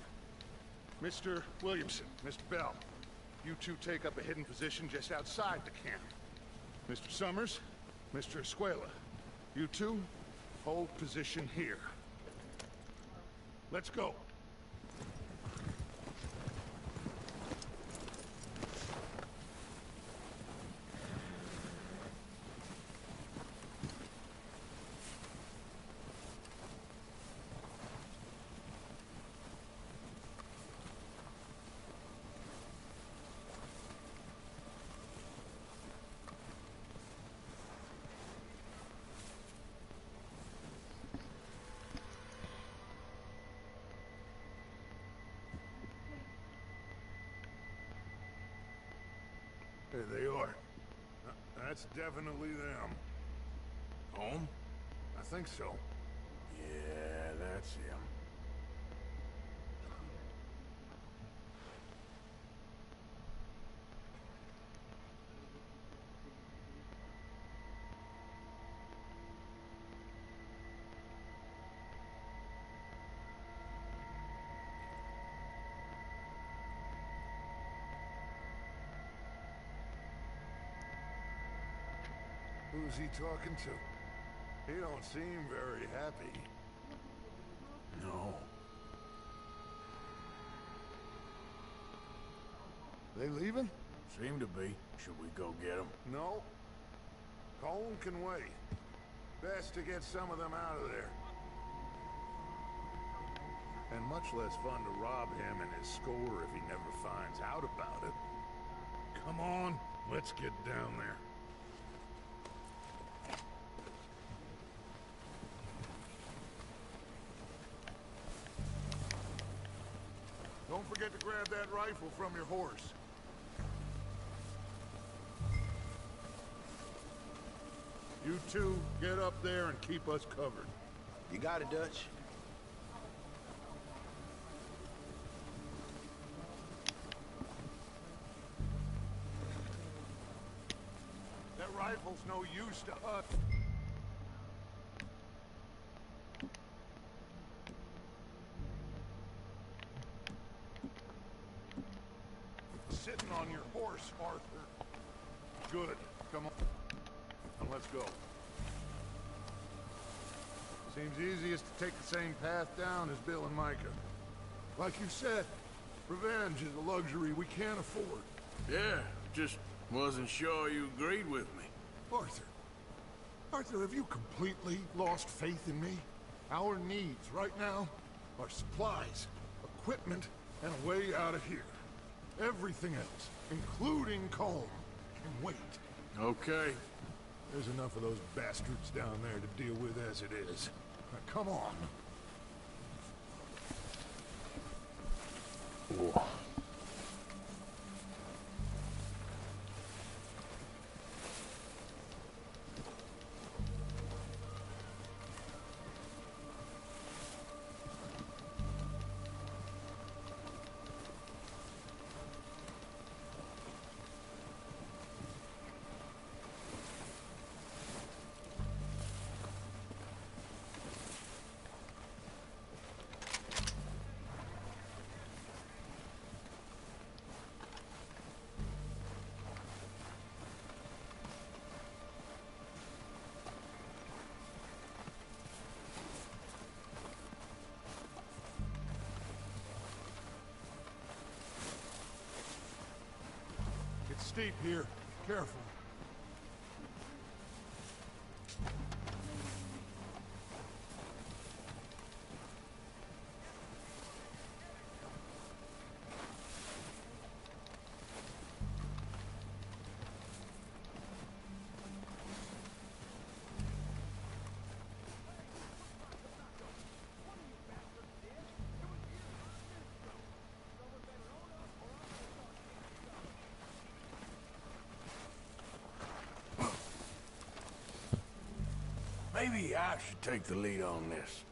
Mr. Williamson, Mr. Bell, you two take up a hidden position just outside the camp. Mr. Summers, Mr. Escuela, you two hold position here. Let's go. There they are. That's definitely them. Home? I think so. Yeah, that's him. Who's he talking to? He don't seem very happy. No. They leaving? Seem to be. Should we go get them? No. Colm can wait. Best to get some of them out of there. And much less fun to rob him and his score if he never finds out about it. Come on, let's get down there. Don't forget to grab that rifle from your horse. You two, get up there and keep us covered. You got it, Dutch. That rifle's no use to us. Sitting on your horse, Arthur. Good. Come on. And let's go. Seems easiest to take the same path down as Bill and Micah. Like you said, revenge is a luxury we can't afford. Yeah, just wasn't sure you agreed with me. Arthur, have you completely lost faith in me? Our needs right now are supplies, equipment, and a way out of here. Everything else, including Colm, can wait. Okay. There's enough of those bastards down there to deal with as it is. Now, come on. Ooh. It's steep here. Careful. Maybe I should take the lead on this.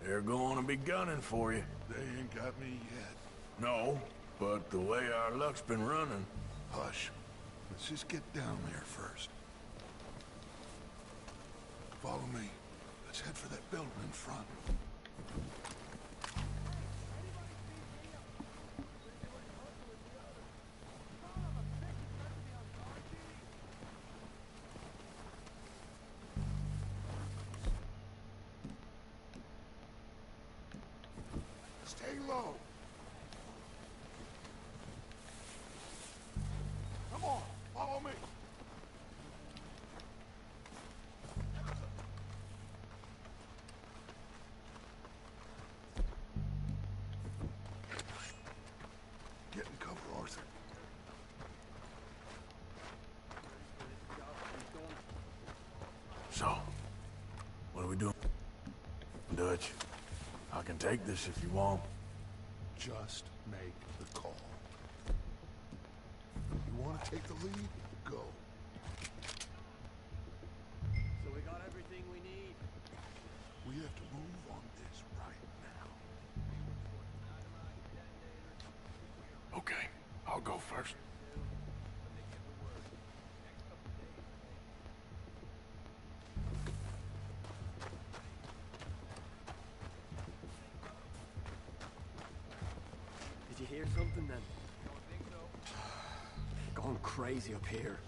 They're going to be gunning for you. They ain't got me yet. No, but the way our luck's been running... Hush. Let's just get down there first. Follow me. Let's head for that building in front. Stay low. Come on, follow me. Get in cover, Arthur. So, what are we doing? Dutch, I can take this if you want. Just make the call. You want to take the lead? Go. So we got everything we need. We have to move on this right now. Okay, I'll go first. Did you hear something then? Going crazy up here.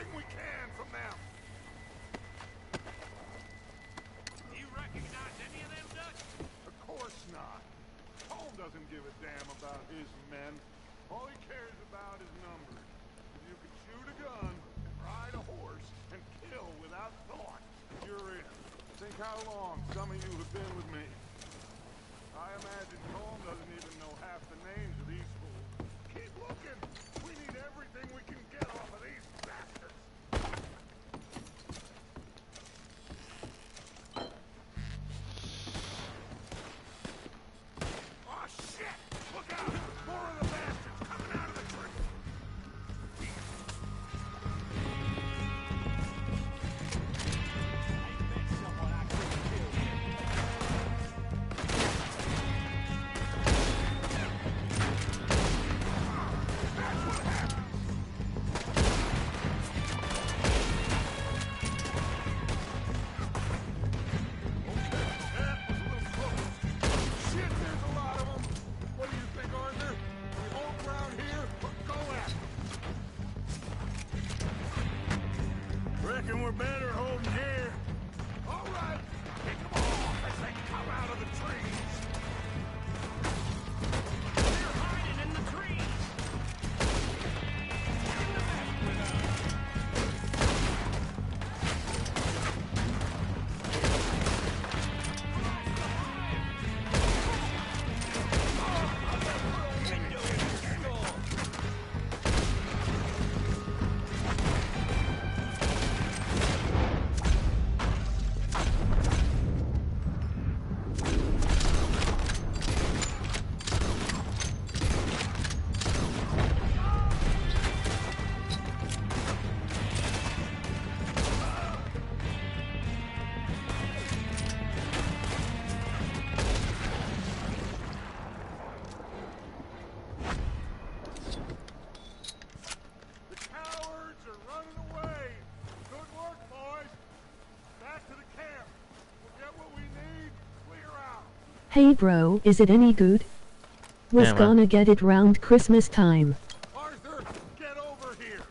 everything we can from them. Do you recognize any of them, Dutch? Of course not. Holmes doesn't give a damn about his men. All he cares about is numbers. If you can shoot a gun, ride a horse, and kill without thought, you're in. Think how long some of you have been with me. I imagine Holmes doesn't even know half the names of these fools. Keep looking. We need everything we can get off of these bastards. Oh shit! Look out! More of the bastards coming out of the tree. Shit, there's a lot of them. What do you think, Arthur? We hold ground here or go at it? Reckon we're better holding here. All right, pick them off as they come out of the trees. They're hiding in the trees. The cowards are running away. Good work, boys. Back to the camp. We'll get what we need. Clear out. Hey bro, is it any good? Was Yeah, man. gonna get it round Christmas time. Arthur, get over here.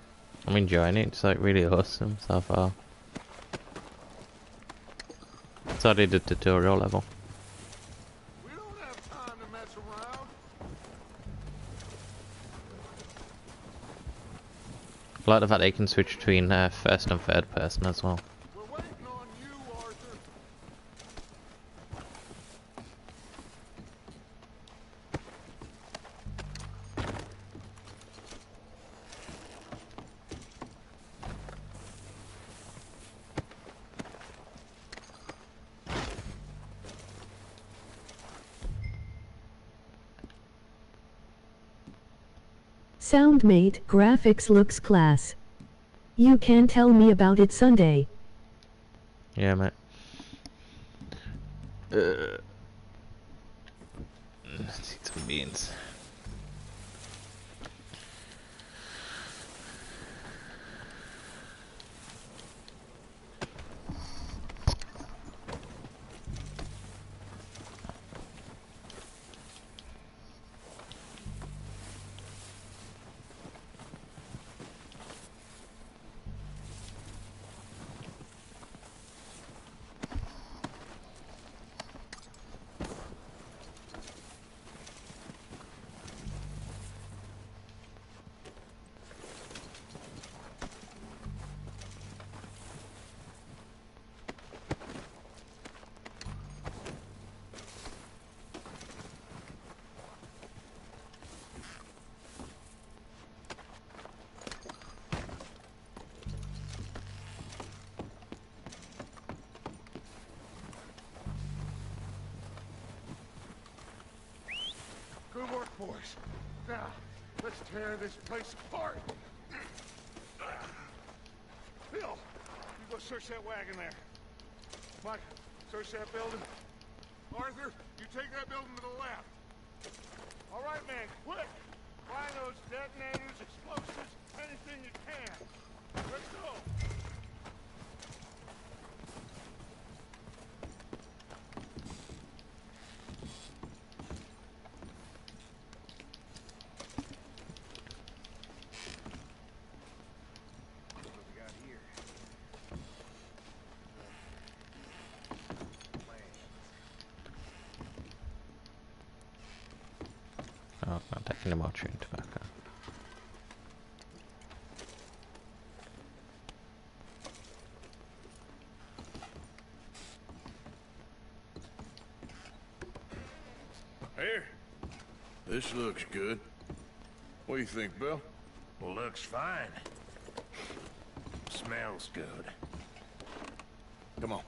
I'm enjoying it. It's like really awesome so far. So I did the tutorial level. We don't have time to mess around. I like the fact that you can switch between first and third person as well. We're waiting on you, Arthur. Soundmate, graphics looks class. You can tell me about it Sunday. Yeah, mate. Let's eat some beans. Good work, boys. Now, let's tear this place apart. Bill, you go search that wagon there. Mike, search that building. Arthur, you take that building to the left. All right, man, quick. Find those detonators, explosives, anything you can. Let's go. Any more chewing tobacco? Here. This looks good. What do you think, Bill? Looks fine. Smells good. Come on.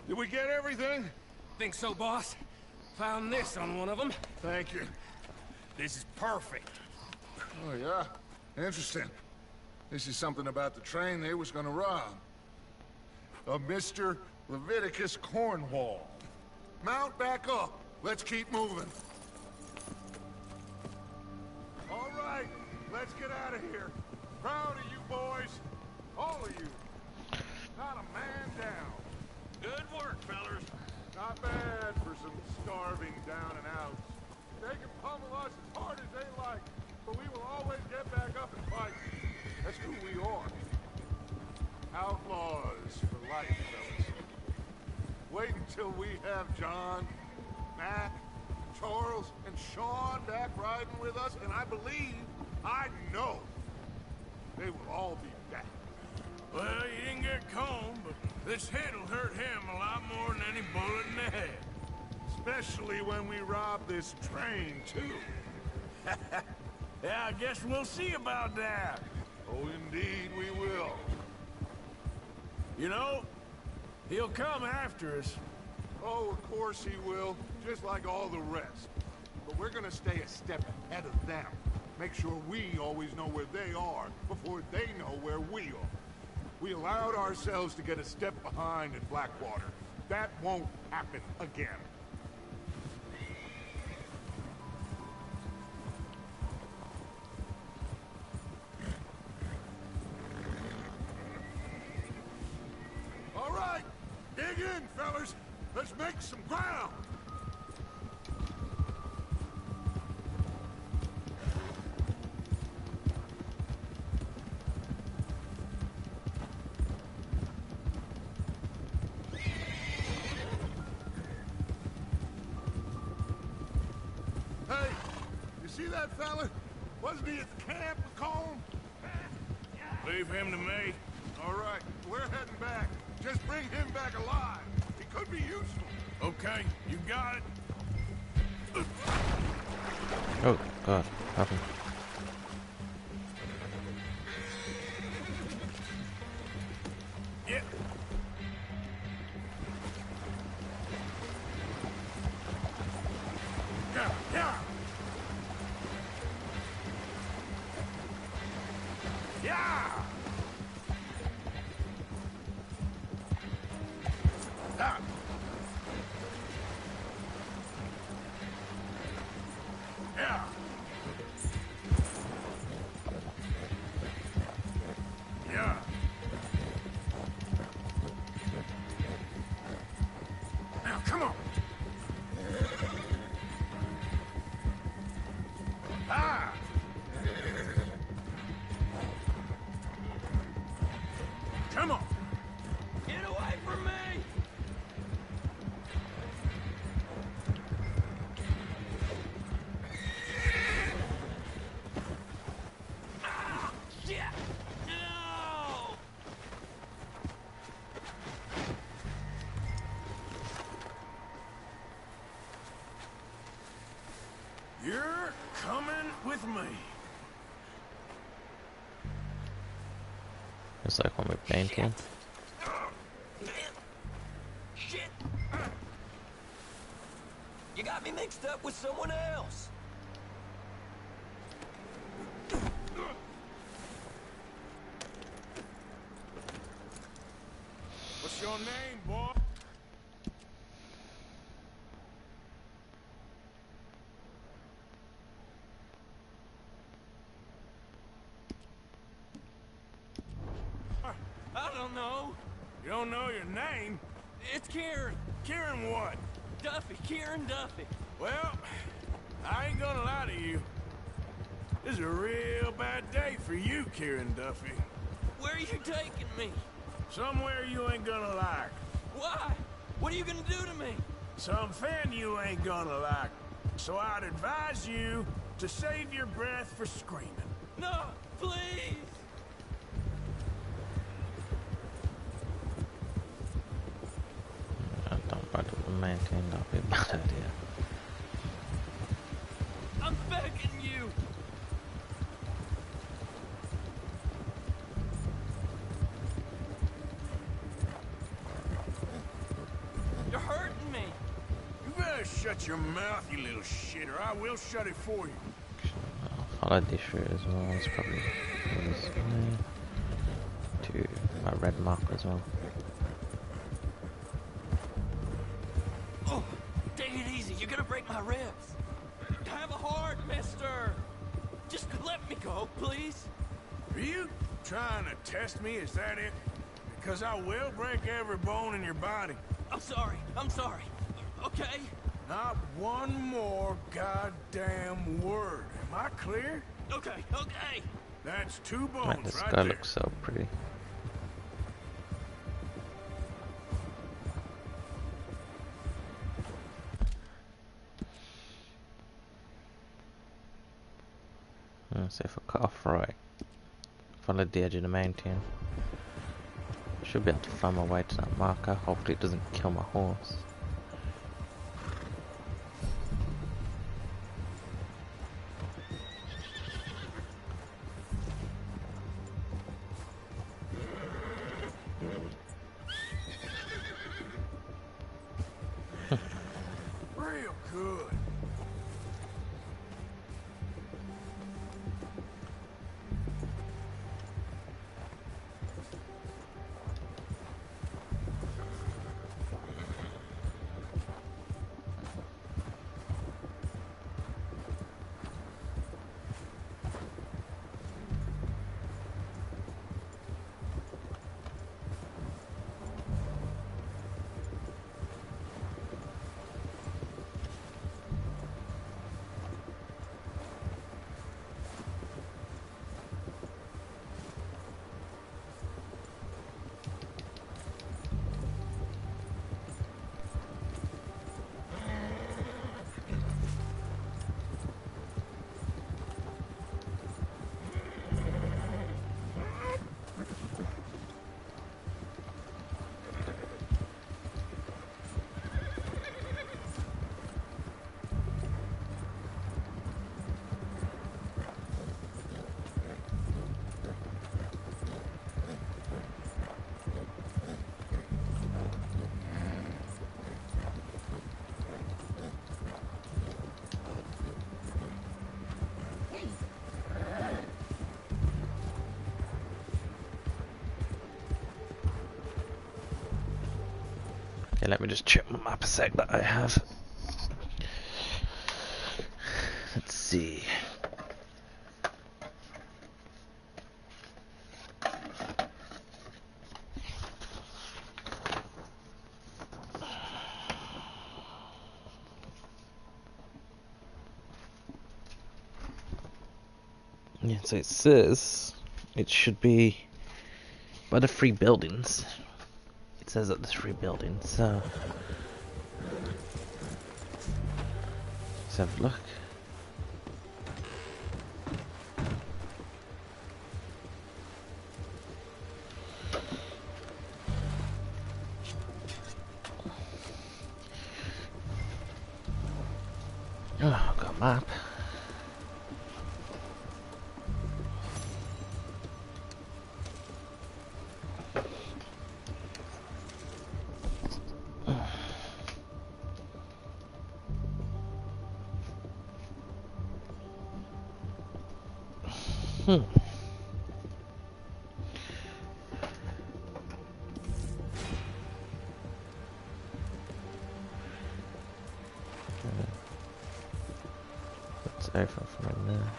Did we get everything? Think so, boss? Found this on one of them. Thank you. This is perfect. Oh, yeah? Interesting. This is something about the train they was gonna rob. A Mr. Leviticus Cornwall. Mount back up. Let's keep moving. All right, let's get out of here. Proud of you boys. All of you. Not a man down. Good work, fellers. Not bad for some starving down and outs. They can pummel us as hard as they like, but we will always get back up and fight. That's who we are. Outlaws for life, fellas. Wait until we have John, Mac, Charles, and Sean back riding with us, and I believe, I know, they will all be back. Well, you didn't get Combe, but this hit'll hurt him a lot more than any bullet in the head. Especially when we rob this train, too. Yeah, I guess we'll see about that. Oh, indeed we will. You know, he'll come after us. Oh, of course he will, just like all the rest. But we're gonna stay a step ahead of them. Make sure we always know where they are before they know where we are. We allowed ourselves to get a step behind in Blackwater. That won't happen again. All right, dig in, fellas. Let's make some ground. Hey, you see that fella? Wasn't he at the camp with Colm? Leave him to me. All right, we're heading back. Just bring him back alive. He could be useful. Okay, you got it. Oh, God, happened. Yeah. Yeah, yeah. Yeah. Ah. Yeah. Yeah. Now, come on. Ah. Come on. Get away from me! Ah, shit! No! You're coming with me. It's like when we're painting. Shit! You got me mixed up with someone else. What's your name, boy? I don't know. You don't know your name? It's Kieran. Kieran what? Duffy. Kieran Duffy. Well, I ain't gonna lie to you. This is a real bad day for you, Kieran Duffy. Where are you taking me? Somewhere you ain't gonna like. Why? What are you gonna do to me? Something you ain't gonna like. so I'd advise you to save your breath for screaming. No, please! I don't bother to maintain, that'll be a bad idea. I'm begging you! You're hurting me! You better shut your mouth, you little shit, or I will shut it for you. I'll follow this route as well, it's probably this way to my red mark as well. Oh, take it easy, you're gonna break my ribs. Have a heart, mister! Just let me go, please. Are you trying to test me, is that it? Because I will break every bone in your body. I'm sorry, okay? Not one more goddamn word. Am I clear? Okay. That's 2 bones Man, this right guy there. looks so pretty. So if I cut off right, follow the edge of the mountain, should be able to find my way to that marker. Hopefully it doesn't kill my horse. Real good. Okay, let me just check my map a sec that I have. Let's see. Yeah, so it says it should be by the 3 buildings. It says that there's 3 buildings, so let's have a look. Oh, I've got a map. Let's open from in there.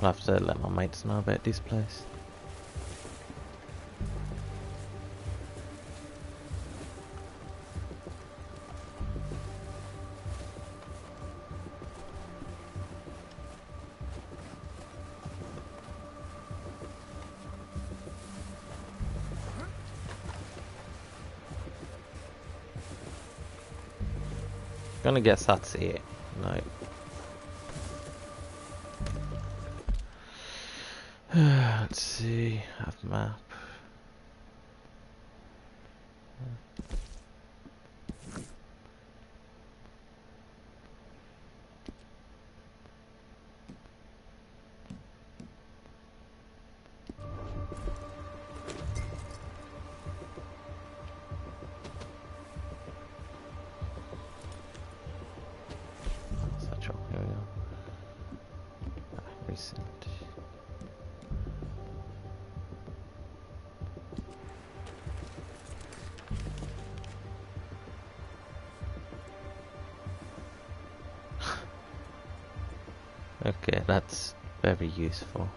I'll have to let my mates know about this place. Gonna guess that's it. Like, let's see. Have map. Here we go. Recent. Okay, that's very useful.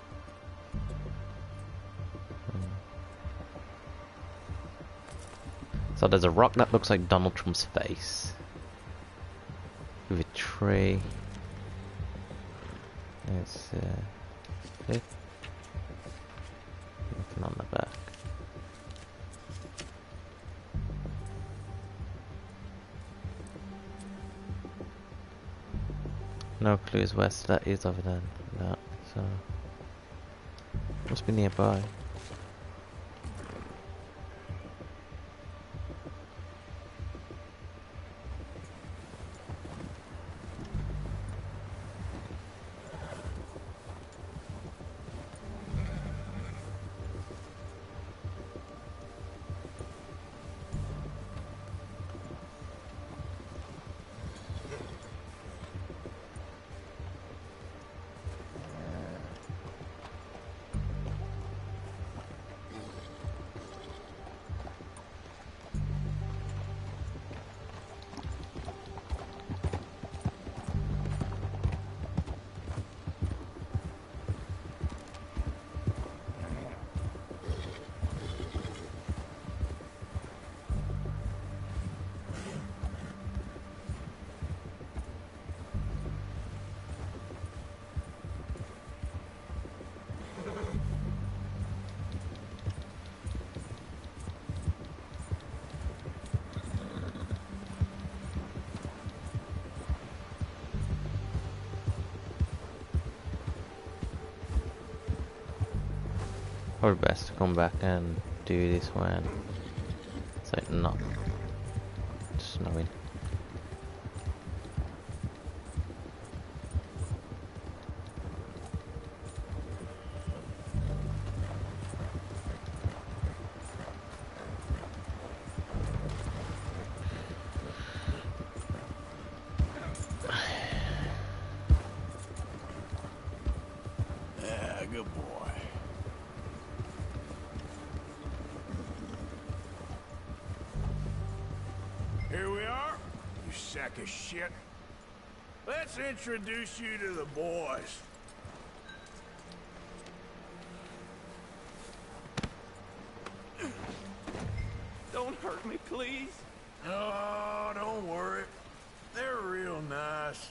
So there's a rock that looks like Donald Trump's face. With a tree. There's it. Nothing on the back. No clues where that is other than that, so must be nearby. Probably best to come back and do this when it's like not snowing. Yeah, good boy. Here we are, you sack of shit. Let's introduce you to the boys. Don't hurt me, please. Oh, don't worry. They're real nice.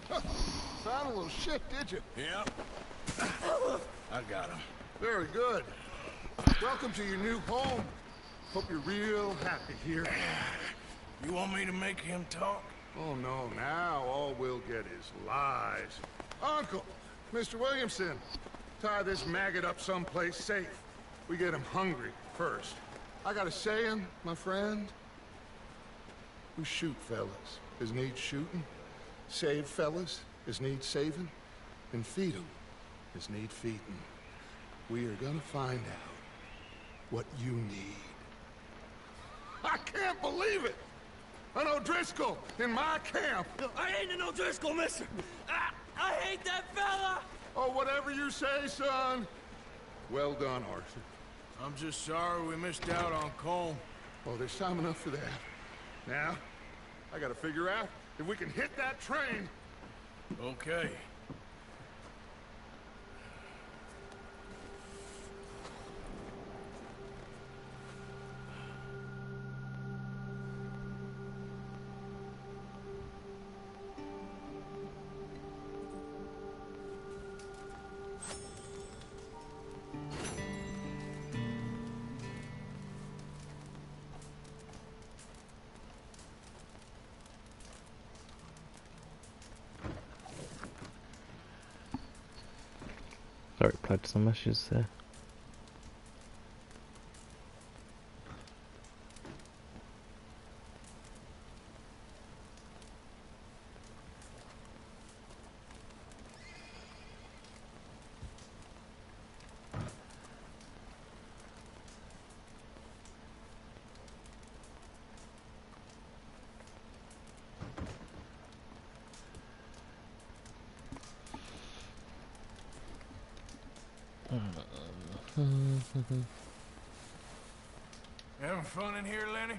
Found a little shit, did you? Yep. I got him. Very good. Welcome to your new home. Hope you're real happy here. You want me to make him talk? Oh, no. Now all we'll get is lies. Uncle, Mr. Williamson, tie this maggot up someplace safe. We get him hungry first. I got a saying, my friend. We shoot fellas as need shooting, save fellas as need saving, and feed them as need feeding. We are gonna find out what you need. I can't believe it! An O'Driscoll in my camp! I ain't an O'Driscoll, mister! I hate that fella! Oh, whatever you say, son. Well done, Arthur. I'm just sorry we missed out on Colm. Oh, there's time enough for that. Now, I gotta figure out if we can hit that train. Okay. I replied to some messages there. Having fun in here, Lenny?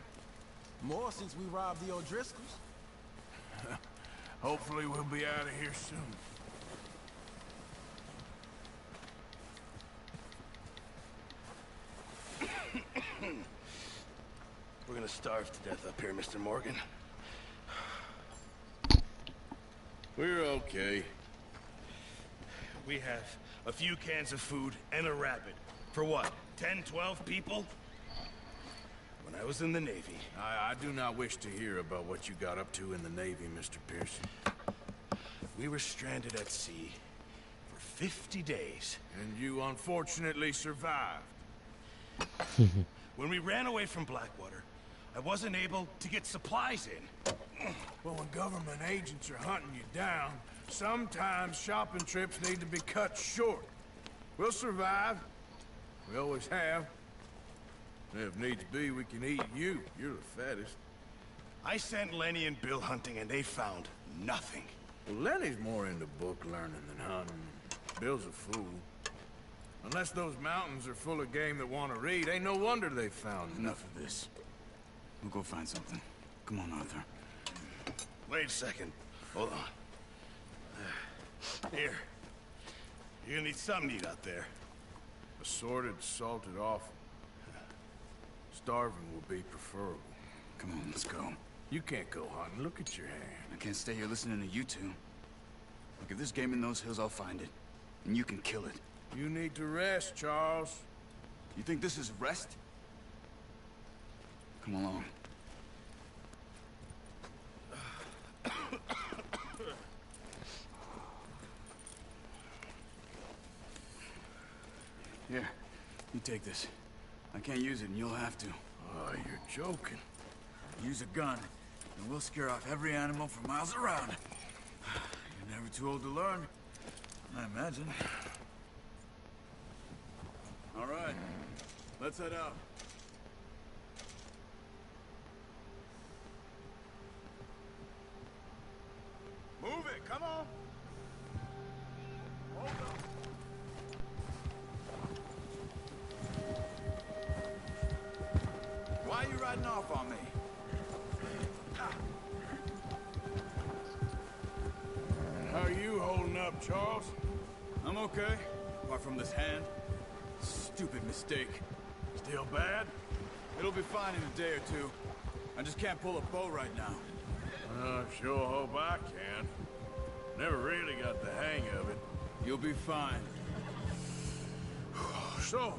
More since we robbed the O'Driscolls. Hopefully we'll be out of here soon. We're gonna starve to death up here, Mr. Morgan. We're okay. We have a few cans of food and a rabbit. For what, 10, 12 people? When I was in the Navy... I do not wish to hear about what you got up to in the Navy, Mr. Pearson. We were stranded at sea for 50 days. And you unfortunately survived. When we ran away from Blackwater, I wasn't able to get supplies in. Well, when government agents are hunting you down, sometimes shopping trips need to be cut short. We'll survive. We always have. If needs be, we can eat you. You're the fattest. I sent Lenny and Bill hunting, and they found nothing. Well, Lenny's more into book learning than hunting. Bill's a fool. Unless those mountains are full of game that want to read, ain't no wonder they found Enough of this. We'll go find something. Come on, Arthur. Wait a second. Hold on. Here. You're gonna need something to eat out there. Assorted, salted offal. Starving will be preferable. Come on, let's go. You can't go hunting. Look at your hand. I can't stay here listening to you two. Look, if there's game in those hills, I'll find it. And you can kill it. You need to rest, Charles. You think this is rest? Come along. Here, you take this. I can't use it, and you'll have to. Oh, you're joking. Use a gun, and we'll scare off every animal for miles around. You're never too old to learn, I imagine. All right, let's head out. Move it, come on. Hold on. Why are you riding off on me? How are you holding up, Charles? I'm okay, apart from this hand. Stupid mistake. Still bad? It'll be fine in a day or two. I just can't pull a bow right now. I sure hope I can. Never really got the hang of it. You'll be fine. So,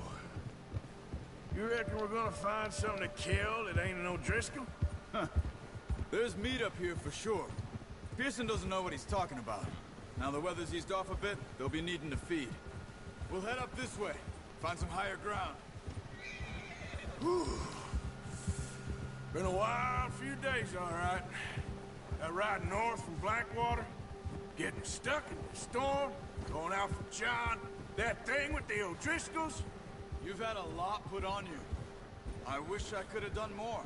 you reckon we're gonna find something to kill that ain't an O'Driscoll? Huh. There's meat up here for sure. Pearson doesn't know what he's talking about. Now the weather's eased off a bit, they'll be needing to feed. We'll head up this way, find some higher ground. Whew. Been a wild few days, all right. That ride north from Blackwater, getting stuck in the storm, going out for John, that thing with the O'Driscolls. You've had a lot put on you. I wish I could have done more.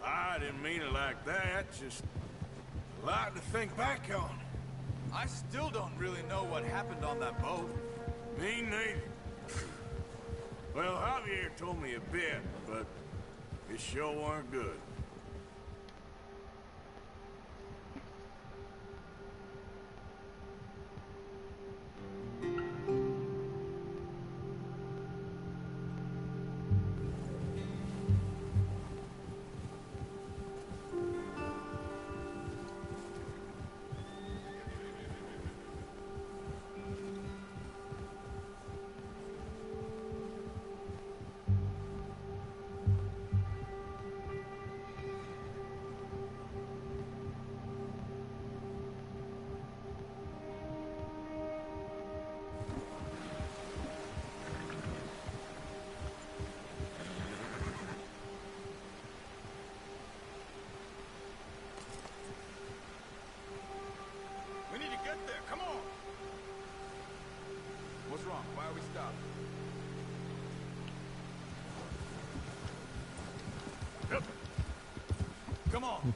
I didn't mean it like that, just a lot to think back on. I still don't really know what happened on that boat. Me neither. Well, Javier told me a bit, but it sure weren't good.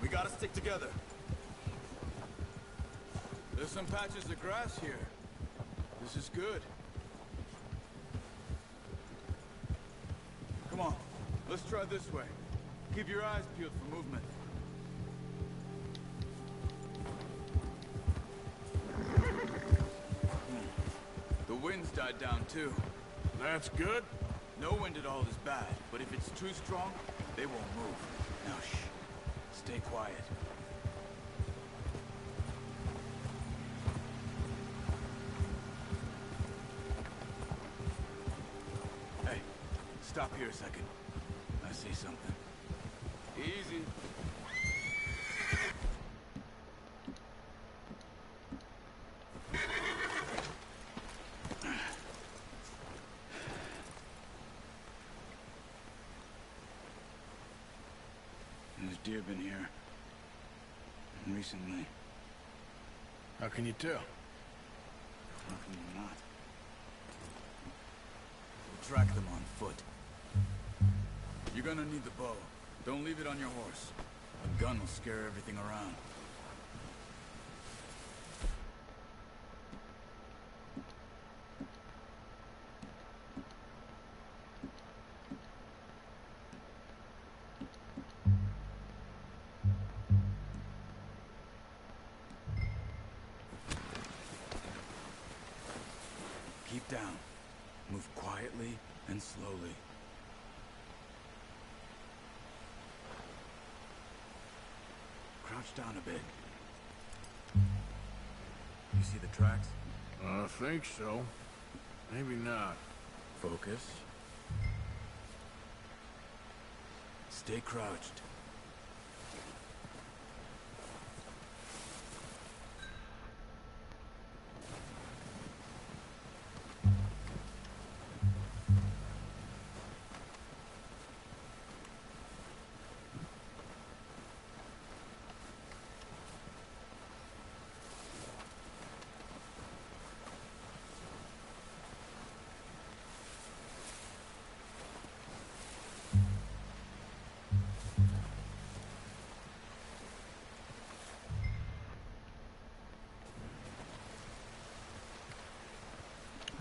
We gotta stick together. There's some patches of grass here. This is good. Come on, let's try this way. Keep your eyes peeled for movement. The wind's died down too. That's good. No wind at all is bad, but if it's too strong, they won't move. Now shh. Stay quiet. Hey, stop here a second. I see something. Easy. There's deer been here. Recently. How can you tell? How can you not? We'll track them on foot. You're gonna need the bow. Don't leave it on your horse. A gun will scare everything around. Keep down. Move quietly and slowly. Crouch down a bit. You see the tracks? I think so. Maybe not. Focus. Stay crouched.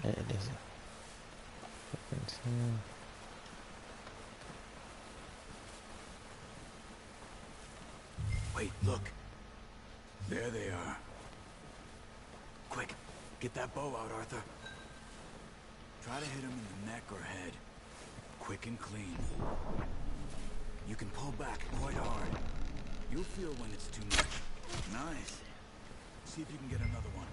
There it is. Wait, look. There they are. Quick, get that bow out, Arthur. Try to hit him in the neck or head. Quick and clean. You can pull back quite hard. You'll feel when it's too much. Nice. See if you can get another one.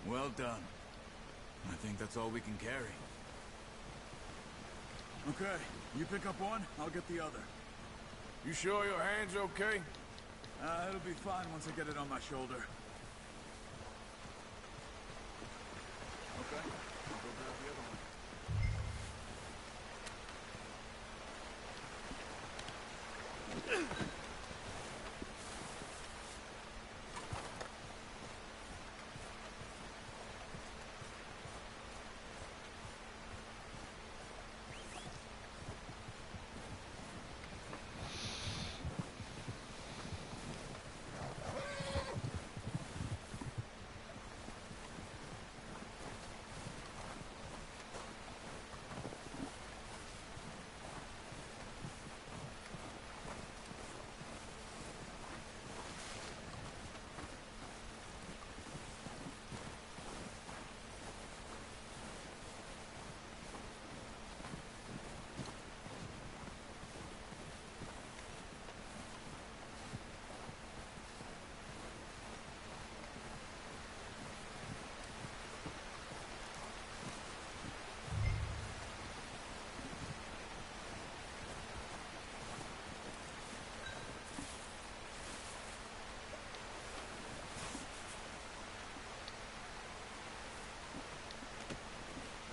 Well done. I think that's all we can carry. Okay, you pick up one, I'll get the other. You sure your hand's okay? It'll be fine once I get it on my shoulder. Okay, I'll go grab the other one.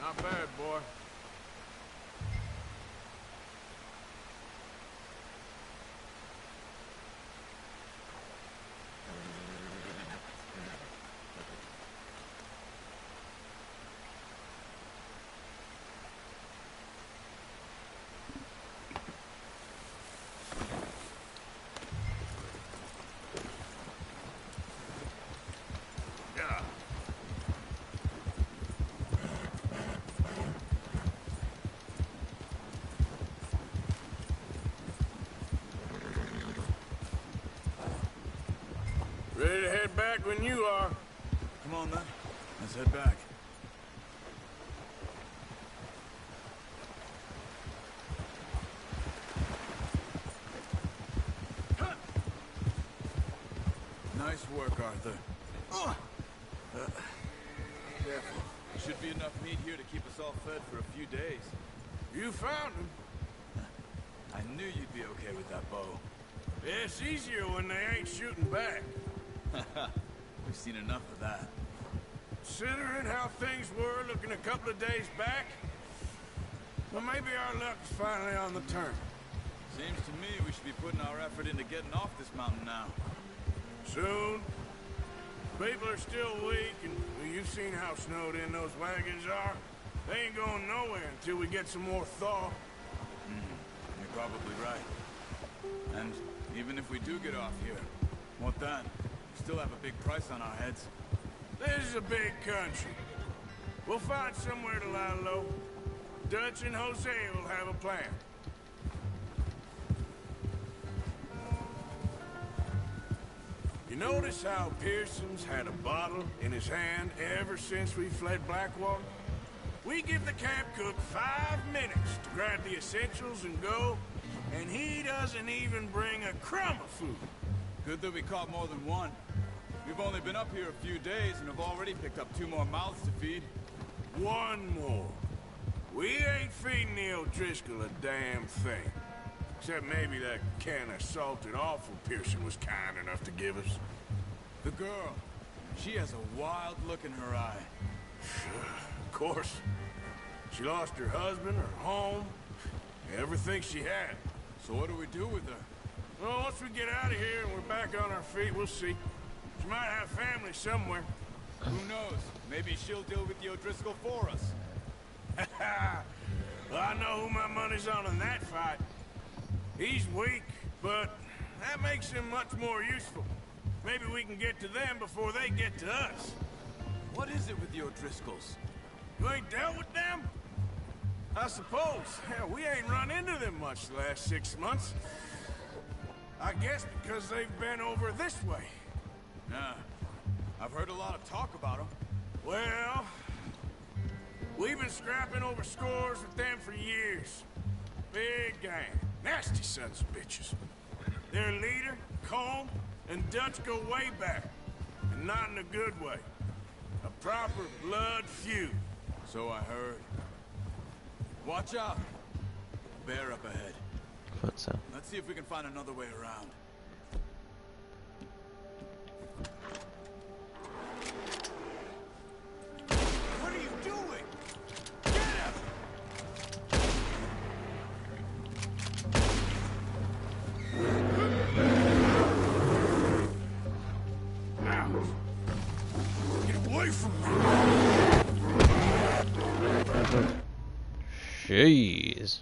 Not bad, boy. Ready to head back when you are. Come on, then. Let's head back. Nice work, Arthur. Careful. There should be enough meat here to keep us all fed for a few days. You found him. I knew you'd be okay with that bow. Yeah, it's easier when they ain't shooting back. We've seen enough of that. Considering how things were looking a couple of days back, well, maybe our luck is finally on the turn. Seems to me we should be putting our effort into getting off this mountain now. Soon. People are still weak, and well, you've seen how snowed in those wagons are. They ain't going nowhere until we get some more thaw. You're probably right. And even if we do get off here, what then? We still have a big price on our heads. This is a big country. We'll find somewhere to lie low. Dutch and Jose will have a plan. You notice how Pearson's had a bottle in his hand ever since we fled Blackwater? We give the camp cook 5 minutes to grab the essentials and go, and he doesn't even bring a crumb of food. Good that we caught more than one. We've only been up here a few days and have already picked up 2 more mouths to feed. 1 more. We ain't feeding the O'Driscoll a damn thing. Except maybe that can of salted offal Pearson was kind enough to give us. The girl. She has a wild look in her eye. Of course. She lost her husband, her home, everything she had. So what do we do with her? Well, once we get out of here and we're back on our feet, we'll see. She might have family somewhere. Who knows? Maybe she'll deal with the O'Driscoll for us. Well, I know who my money's on in that fight. He's weak, but that makes him much more useful. Maybe we can get to them before they get to us. What is it with the O'Driscolls? You ain't dealt with them? I suppose. Hell, we ain't run into them much the last 6 months. I guess because they've been over this way. Nah. I've heard a lot of talk about them. Well, we've been scrapping over scores with them for years. Big gang. Nasty sons of bitches. Their leader, Colm, and Dutch go way back. And not in a good way. A proper blood feud. So I heard. Watch out. Bear up ahead. Thought so. Let's see if we can find another way around. What are you doing? Get him! Out! Get away from me! Jeez.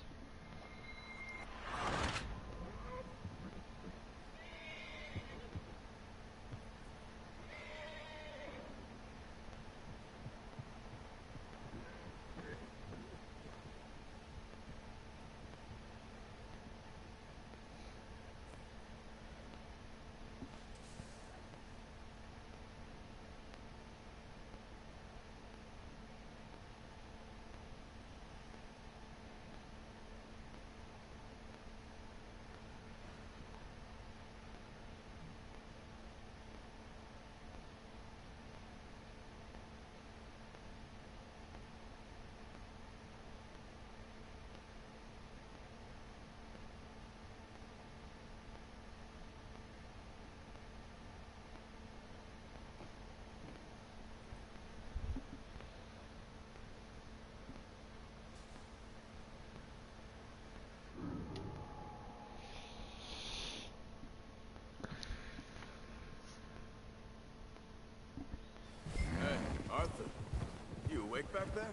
back there?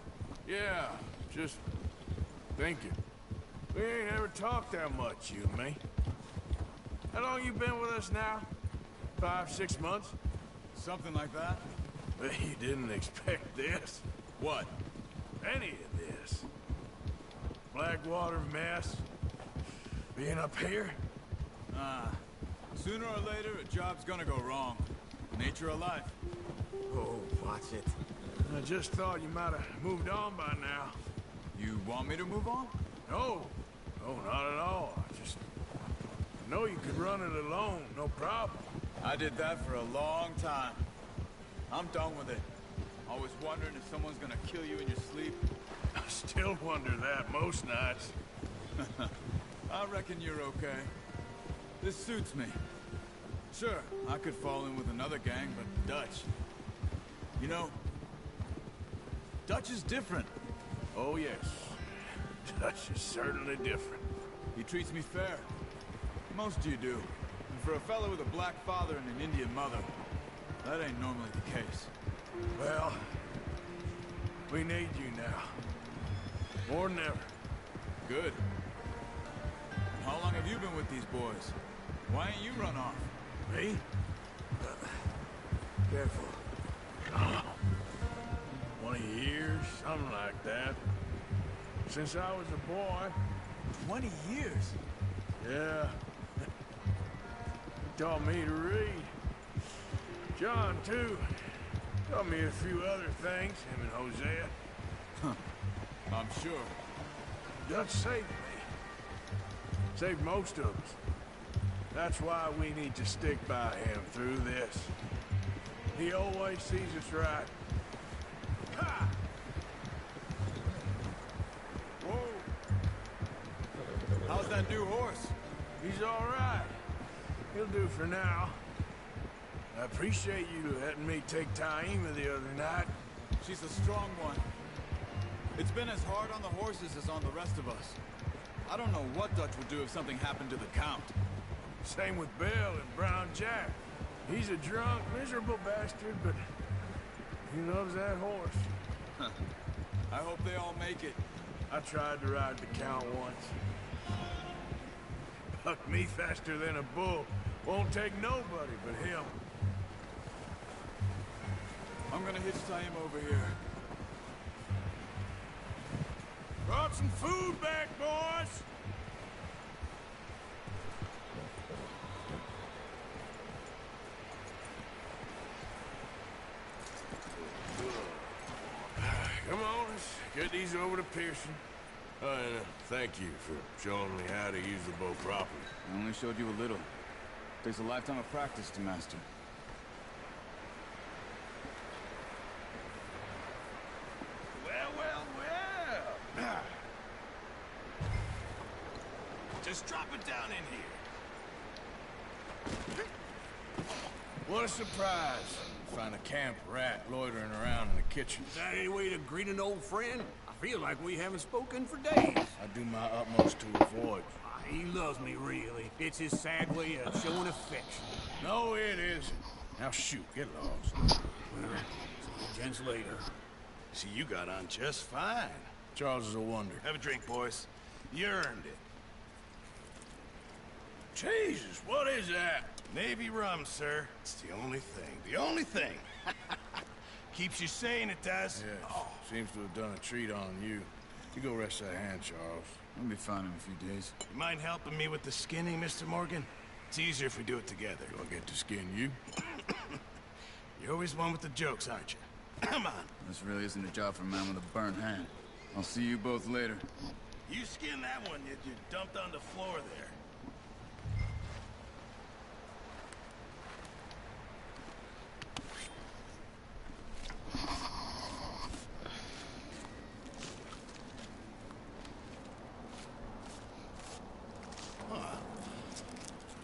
Yeah, just thinking. We ain't ever talked that much, you and me. How long you been with us now? 5, 6 months? Something like that? But you didn't expect this. What? Any of this. Blackwater mess. Being up here? Sooner or later, a job's gonna go wrong. Nature of life. Oh, watch it. I just thought you might have moved on by now. You want me to move on? No. No, not at all. I know you could run it alone, no problem. I did that for a long time. I'm done with it. Always wondering if someone's gonna kill you in your sleep. I still wonder that most nights. I reckon you're okay. This suits me. Sure, I could fall in with another gang, but Dutch... You know, Dutch is different. Oh, yes. Dutch is certainly different. He treats me fair. Most of you do. And for a fellow with a black father and an Indian mother, that ain't normally the case. Well, we need you now. More than ever. Good. How long have you been with these boys? Why ain't you run off? Me? Careful. Oh, 20 years, something like that. Since I was a boy. 20 years? Yeah. Taught me to read. John, too. Taught me a few other things, him and Hosea. I'm sure. Dutch saved me. Saved most of us. That's why we need to stick by him through this. He always sees us right. Ha! Whoa! How's that new horse? He's all right. He'll do for now. I appreciate you letting me take Taima the other night. She's a strong one. It's been as hard on the horses as on the rest of us. I don't know what Dutch would do if something happened to the Count. Same with Bill and Brown Jack. He's a drunk, miserable bastard, but he loves that horse. I hope they all make it. I tried to ride the Count once. Bucked me faster than a bull. Won't take nobody but him. I'm gonna hitch him over here. Brought some food back, boys! Come on, let's get these over to Pearson. And thank you for showing me how to use the bow properly. I only showed you a little. Takes a lifetime of practice to master. Well. Just drop it down in here. What a surprise. Find a camp rat loitering around in the kitchen. Is that any way to greet an old friend? I feel like we haven't spoken for days. I do my utmost to avoid. He loves me, really. It's his sad way of showing affection. No, it isn't. Now shoot, get lost. Well, gents later. See, you got on just fine. Charles is a wonder. Have a drink, boys. You earned it. Jesus, what is that? Navy rum, sir. It's the only thing. The only thing. Keeps you sane, it does. Yes. Oh. Seems to have done a treat on you. You go rest that hand, Charles. I'll be fine in a few days. You mind helping me with the skinning, Mr. Morgan? It's easier if we do it together. Do I get to skin you? You're always one with the jokes, aren't you? Come on. This really isn't a job for a man with a burnt hand. I'll see you both later. You skin that one you dumped on the floor there.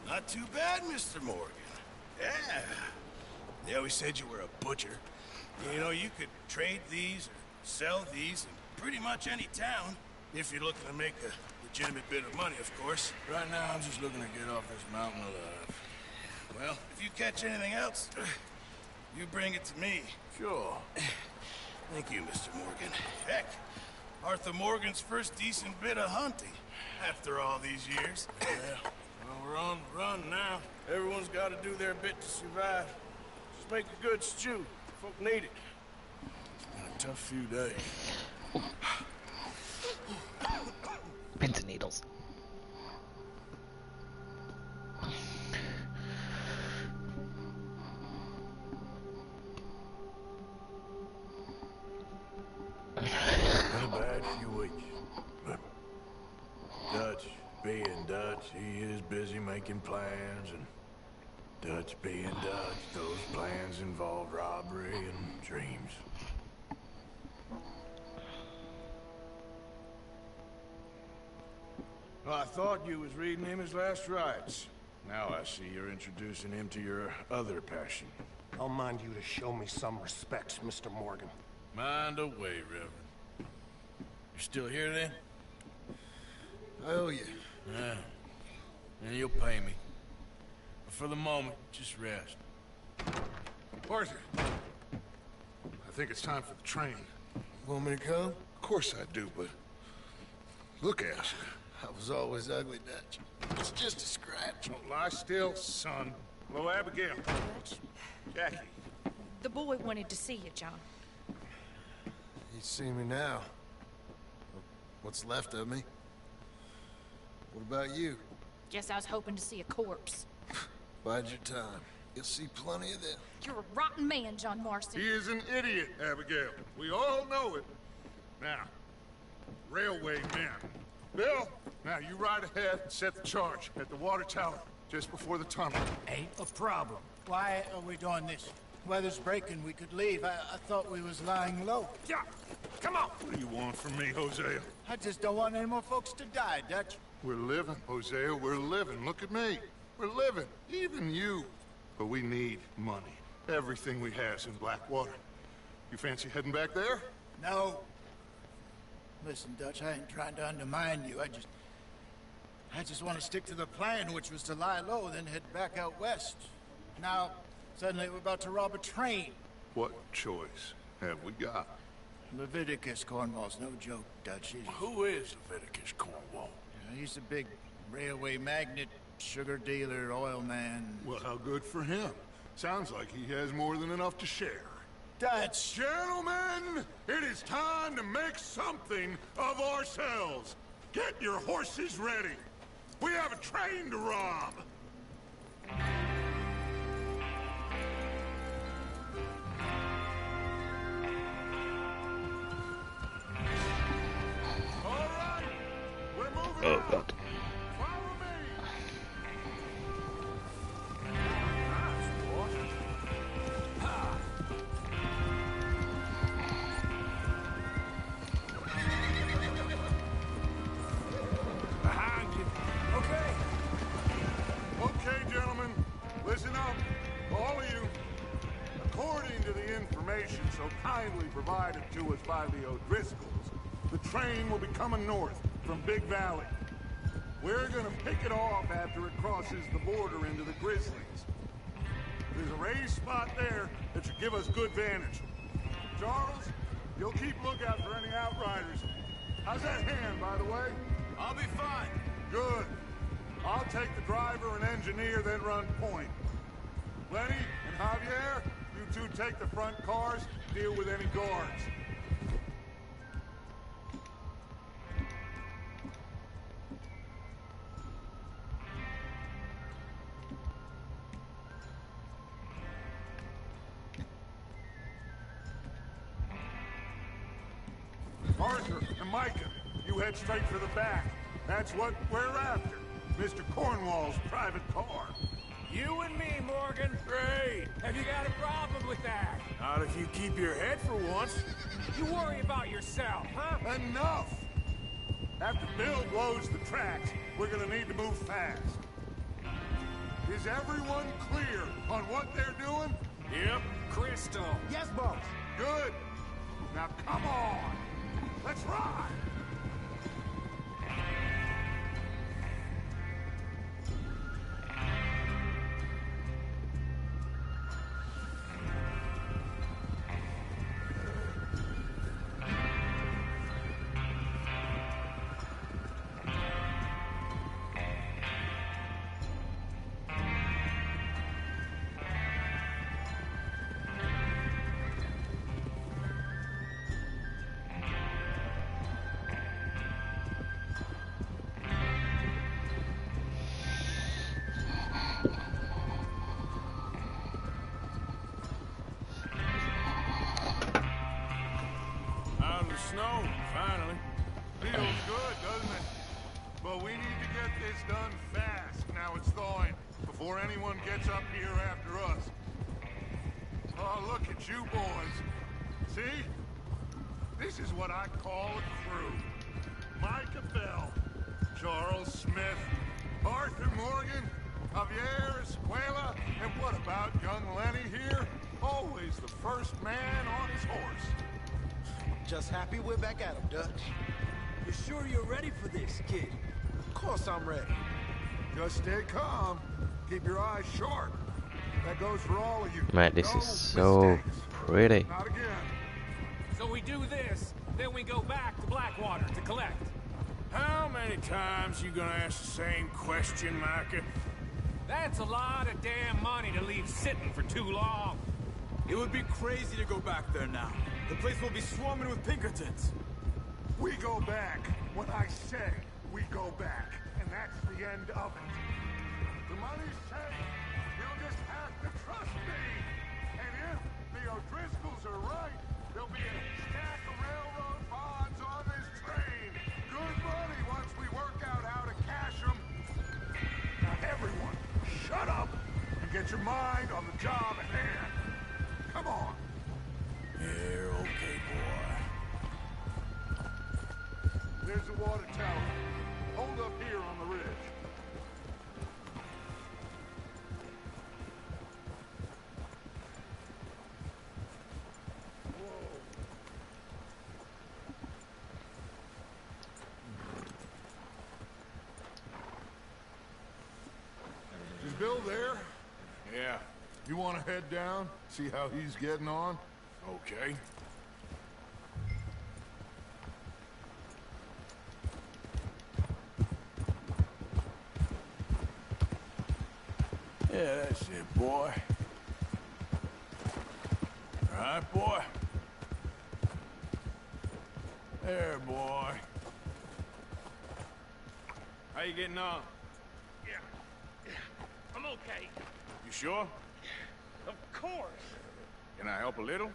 Not too bad, Mr. Morgan. Yeah. They always said you were a butcher. You know, you could trade these or sell these in pretty much any town, if you're looking to make a legitimate bit of money, of course. Right now, I'm just looking to get off this mountain alive. Well, if you catch anything else, you bring it to me. Sure. Thank you, Mr. Morgan. Heck, Arthur Morgan's first decent bit of hunting after all these years. Yeah, well, we're on the run now. Everyone's got to do their bit to survive. Just make a good stew. Folk need it. It's been a tough few days. Pins and needles. Been a bad few weeks, but Dutch being Dutch, he is busy making plans, and Dutch being Dutch, those plans involve robbery and dreams. Well, I thought you was reading him his last rites. Now I see you're introducing him to your other passion. I'll mind you to show me some respect, Mr. Morgan. Mind away, Reverend. You still here, then? I owe you. Yeah. And you'll pay me. But for the moment, just rest. Arthur, I think it's time for the train. Want me to come? Of course I do, but look at you. I was always ugly, Dutch. It's just a scratch. Don't lie still, son. Hello, Abigail. Jackie. The boy wanted to see you, John. He's seen me now. What's left of me? What about you? Guess I was hoping to see a corpse. Bide your time. You'll see plenty of them. You're a rotten man, John Marston. He is an idiot, Abigail. We all know it. Now, railway men. Bill, now you ride ahead and set the charge at the water tower just before the tunnel. Ain't a problem. Why are we doing this? Weather's breaking. We could leave. I thought we was lying low. Yeah, come on. What do you want from me, Hosea? I just don't want any more folks to die, Dutch. We're living, Hosea. We're living. Look at me. We're living. Even you. But we need money. Everything we has in Blackwater. You fancy heading back there? No. Listen, Dutch, I ain't trying to undermine you. I just want to stick to the plan, which was to lie low, then head back out west. Now, suddenly we're about to rob a train. What choice have we got? Leviticus Cornwall's no joke, Dutch. Who is Leviticus Cornwall? He's a big railway magnate, sugar dealer, oil man. Well, how good for him. Sounds like he has more than enough to share. Dutch! Gentlemen, it is time to make something of ourselves. Get your horses ready. We have a train to rob. All right, we're moving Oh, out. God. Follow me. Behind you. Okay. Okay, gentlemen, listen up, all of you. According to the information so kindly provided to us by the O'Driscolls, the train will be coming north from Big Valley. We're gonna pick it off after it crosses the border into the Grizzlies. There's a raised spot there that should give us good vantage. Charles, you'll keep lookout for any outriders. How's that hand, by the way? I'll be fine. Good. I'll take the driver and engineer, then run point. Lenny and Javier, you two take the front cars, deal with any guards. Arthur and Micah, you head straight for the back. That's what we're after. Mr. Cornwall's private car. You and me, Morgan. Great. Have you got a problem with that? Not if you keep your head for once. You worry about yourself, huh? Enough! After Bill blows the tracks, we're gonna need to move fast. Is everyone clear on what they're doing? Yep. Crystal. Yes, boss. Good. Now come on. Let's ride. snow, finally. Feels good, doesn't it? But we need to get this done fast. Now it's thawing, before anyone gets up here after us. Oh, look at you boys. See? This is what I call a crew. Micah Bell, Charles Smith, Arthur Morgan, Javier Escuela, and what about young Lenny here? Always the first man on his horse. Just happy we're back at him, Dutch. You sure you're ready for this, kid? Of course I'm ready. Just stay calm. Keep your eyes sharp. That goes for all of you. Mate, this No is so mistakes. pretty. Not again. So we do this, then we go back to Blackwater to collect. How many times you gonna ask the same question, Micah? That's a lot of damn money to leave sitting for too long. It would be crazy to go back there now. The place will be swarming with Pinkertons. We go back when I say we go back, and that's the end of it. The money's safe. You'll just have to trust me. And if the O'Driscolls are right, there'll be a stack of railroad bonds on this train. Good money once we work out how to cash them. Now everyone, shut up and get your mind on the job at hand. Come on. You're okay, boy. There's the water tower. Hold up here on the ridge. Is Bill there? Yeah. You want to head down? See how he's getting on? Okay. Yeah, that's it, boy. All right, boy. There, boy. How you getting on? Yeah, I'm okay. You sure? Of course. Can I help a little?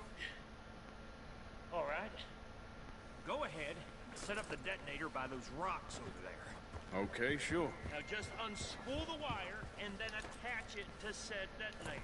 All right. Go ahead and set up the detonator by those rocks over there. Okay, sure. Now just unspool the wire and then attach it to said detonator.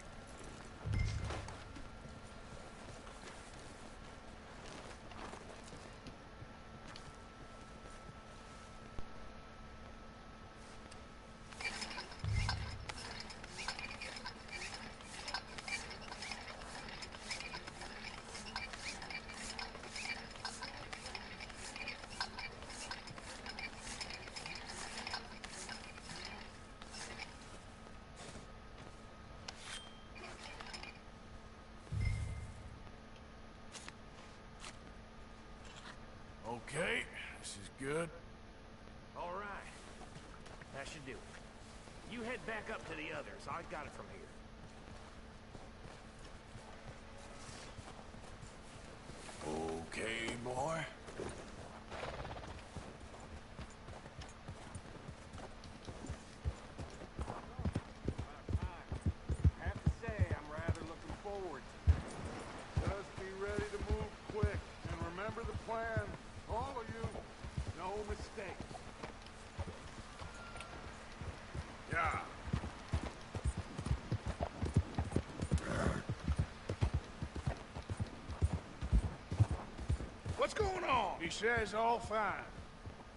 Okay, this is good. All right. That should do it. You head back up to the others. I got it from here. Okay, boy. I have to say, I'm rather looking forward. Just be ready to move quick. And remember the plan. All of you, no mistakes. Yeah. What's going on? He says all fine.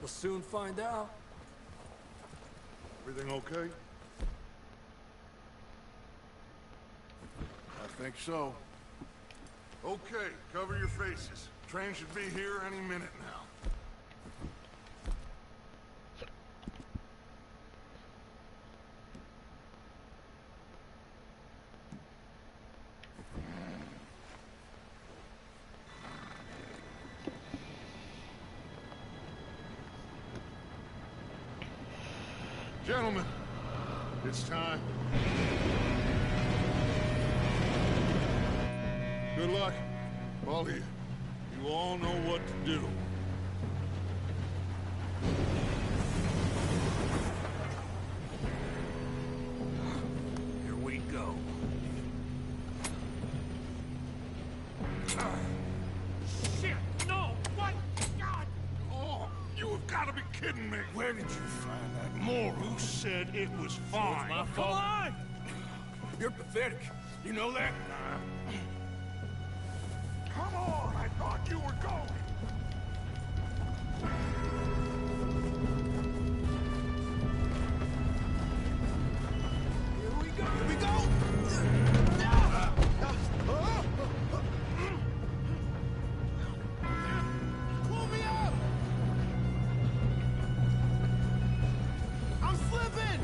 We'll soon find out. Everything okay? I think so. Okay, cover your faces. Train should be here any minute now. Gentlemen, it's time. Good luck, all of you. You all know what to do. Here we go. Shit! No! What? gotta be kidding me. Where did you find that moron? Who said it was So fine? it's my fault. Come on! You're pathetic. You know that? Come on, I thought you were going. Here we go! Here we go! Pull me up! I'm slipping!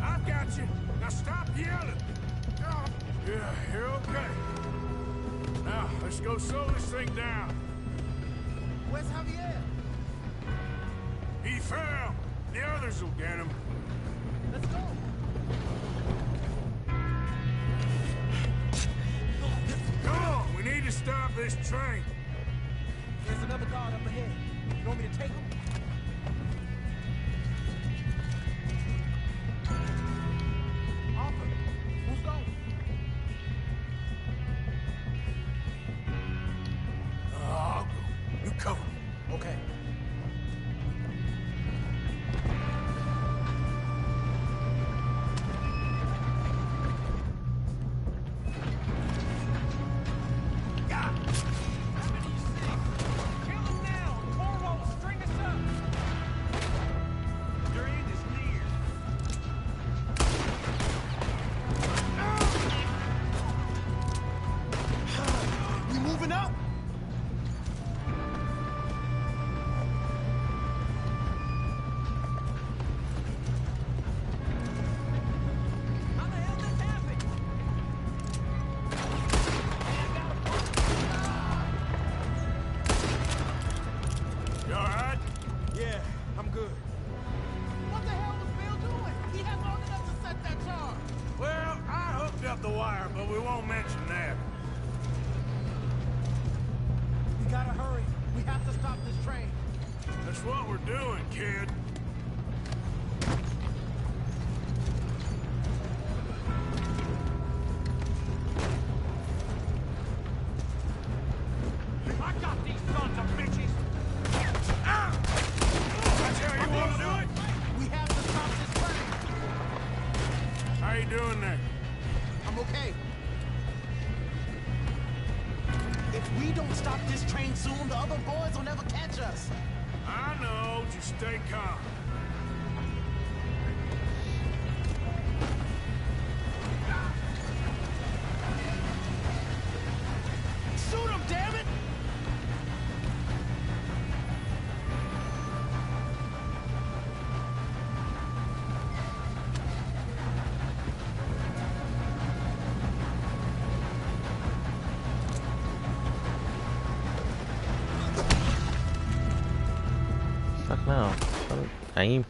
I've got you. Now stop yelling. Yeah, you're okay. Now, let's go slow this thing down. Where's Javier? He fell. The others will get him. Let's go! Come on, we need to stop this train. There's another guard up ahead. You want me to take him? Arthur, who's going? I'll go. You cover me. Okay. We moving up? You all right? Yeah, I'm good. What the hell was Bill doing? He had long enough to set that charge. Well, I hooked up the wire, but we won't mention that. We gotta hurry. We have to stop this train. That's what we're doing, kid. I got these sons of bitches. That's how you want to do it? We have to stop this train. How you doing there? I'm okay. If we don't stop this train soon, the other boys will never catch us. I know. Just stay calm. Shoot him, damn it! Fuck no. Don't aim.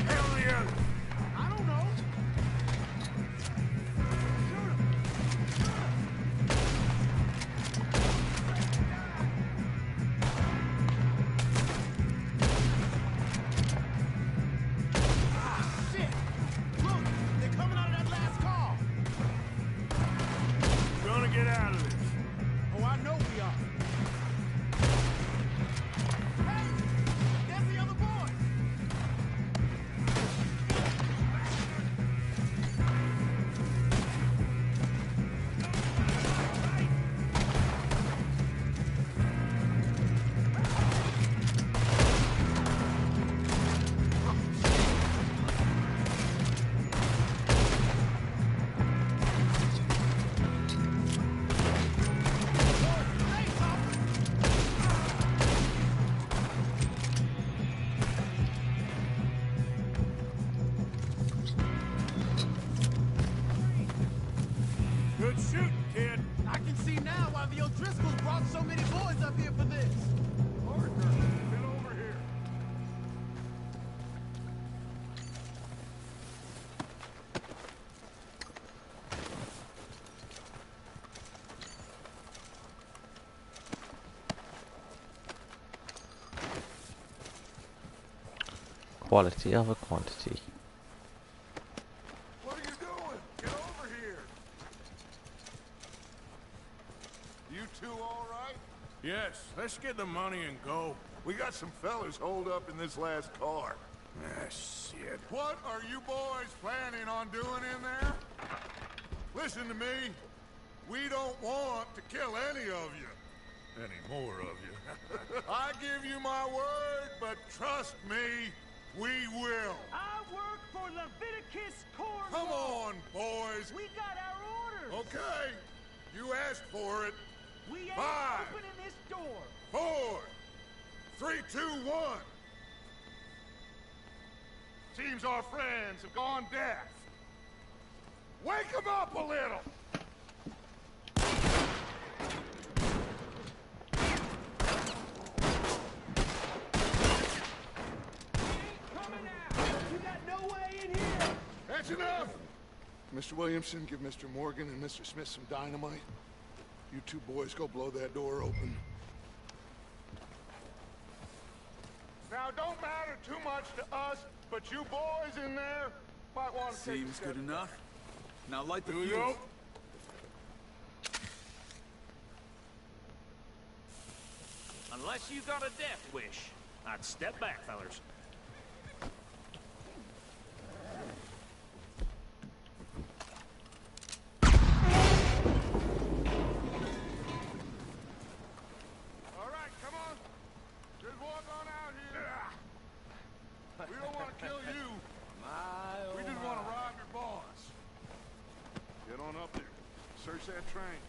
hell are the others? I don't know. Shit! Look, they're coming out of that last car. We're gonna get out of this. Oh, I know we are. Hey, there's the other boy. Good shooting, kid. I can see now why the O'Driscolls brought so many boys up here for this. Arthur, get over here. Quality over quantity. What are you doing? Get over here. You two all right? Yes, let's get the money and go. We got some fellas holed up in this last car. Ah, shit. What are you boys planning on doing in there? Listen to me. We don't want to kill any of you. Any more of you. I give you my word, but trust me, we will. I work for Leviticus Corps. Come on, boys. We got our orders. Okay. You asked for it. We ain't 5, opening this door. 4, 3, 2, 1. Seems our friends have gone deaf. Wake them up a little. You got no way in here. That's enough. Mr. Williamson, give Mr. Morgan and Mr. Smith some dynamite. You two boys go blow that door open. Now, don't matter too much to us, but you boys in there might want to take a Seems step good enough. Now light the Here we fuse. go. Unless you got a death wish, I'd step back, fellers. All right, come on. Just walk on out here. We don't want to kill you. We just want to rob your boss. Get on up there. Search that train.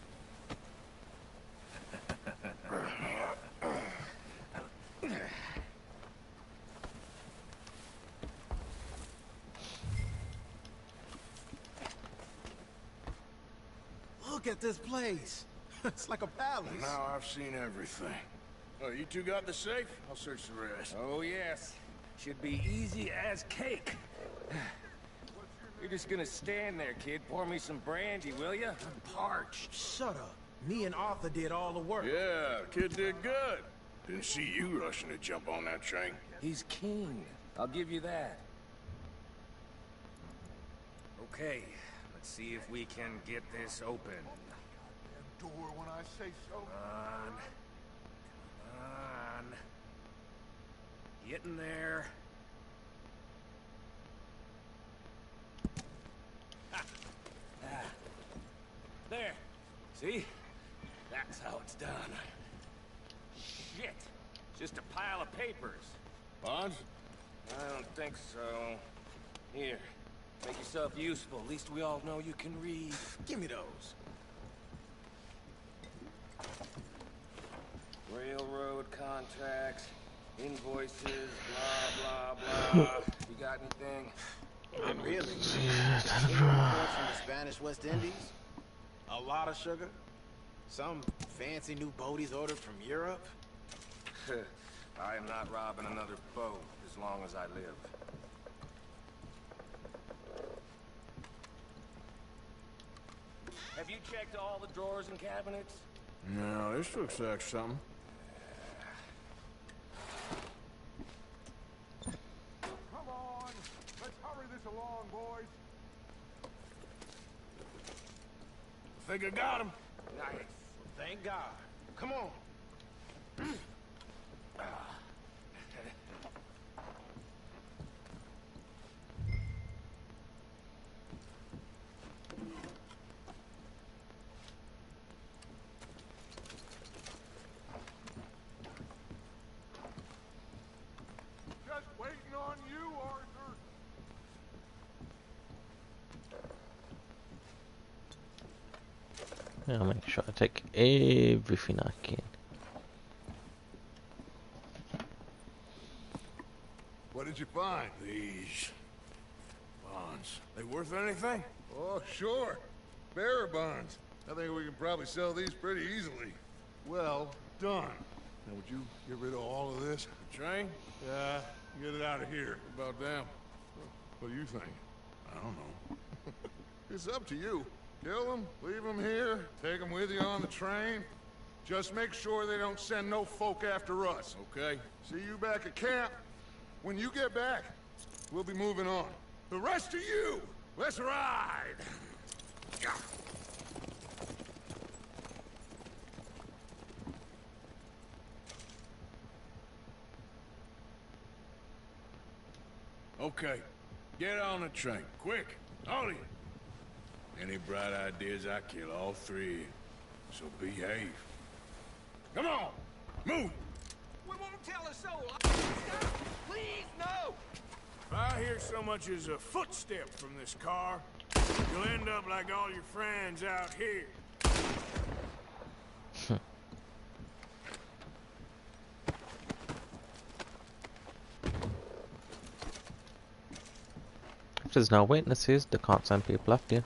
Look at this place. It's like a palace. Now I've seen everything. Oh, you two got the safe? I'll search the rest. Oh, yes. Should be easy as cake. You're just gonna stand there, kid. Pour me some brandy, will ya? I'm parched. Shut up. Me and Arthur did all the work. Yeah, kid did good. Didn't see you rushing to jump on that train. He's keen. I'll give you that. Okay, let's see if we can get this open. Door when I say so. Come on. Get in there. Ha. Ah. There. See? That's how it's done. Shit. Just a pile of papers. Bonds? I don't think so. Here. Make yourself useful. At least we all know you can read. Give me those. Railroad contracts, invoices, blah, blah, blah. You got anything? Not really. Imports from the Spanish West Indies. A lot of sugar. Some fancy new boat he's ordered from Europe. I am not robbing another boat as long as I live. Have you checked all the drawers and cabinets? No, this looks like something. Come on, let's hurry this along, boys. I think I got him. Nice. Thank God. Come on. Just waiting on you, Arthur. I'll make sure I take everything I can. What did you find? These bonds. They worth anything? Oh, sure. Bearer bonds. I think we can probably sell these pretty easily. Well done. Now, would you get rid of all of this? The train? Yeah, get it out of here. What about them? What do you think? I don't know. It's up to you. Kill them, leave them here, take them with you on the train. Just make sure they don't send no folk after us. Okay. See you back at camp. When you get back, we'll be moving on. The rest of you, let's ride! Okay. Get on the train. Quick. All of you. Any bright ideas, I kill all three of you. So behave. Come on! Move! We won't tell a soul. Stop! Please, no! If I hear so much as a footstep from this car, you'll end up like all your friends out here. If there's no witnesses, they can't send people after you.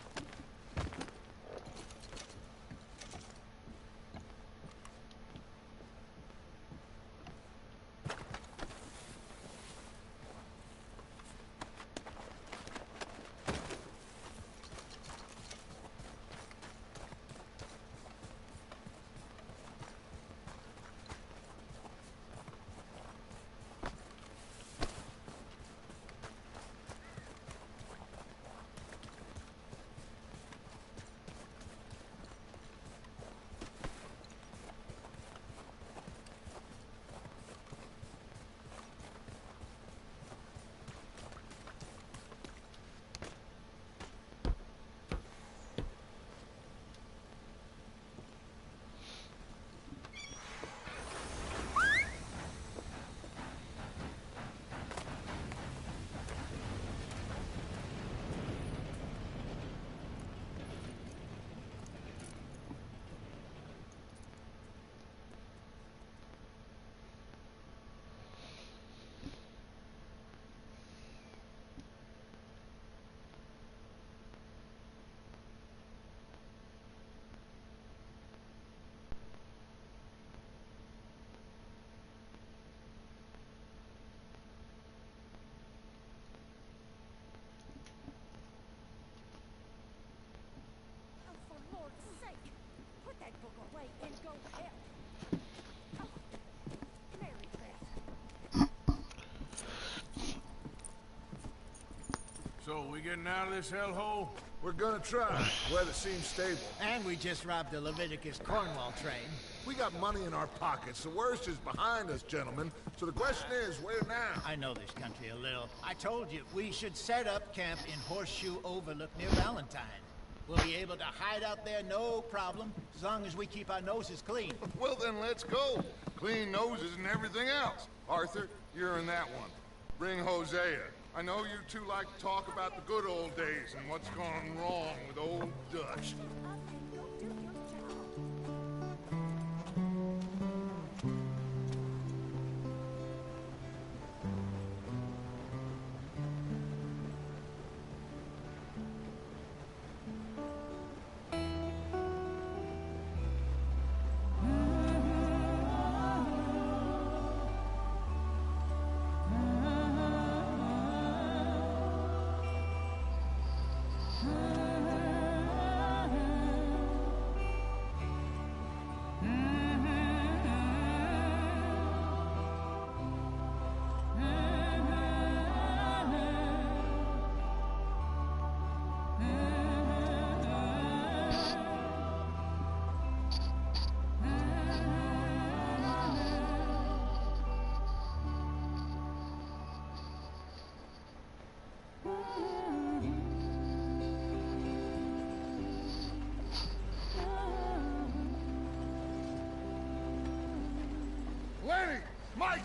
So, we getting out of this hellhole? We're gonna try. Weather seems stable. And we just robbed the Leviticus Cornwall train. We got money in our pockets. The worst is behind us, gentlemen. So the question is, where now? I know this country a little. I told you, we should set up camp in Horseshoe Overlook near Valentine. We'll be able to hide out there, no problem, as long as we keep our noses clean. Well, then let's go. Clean noses and everything else. Arthur, you're in that one. Bring Hosea. I know you two like to talk about the good old days and what's gone wrong with old Dutch.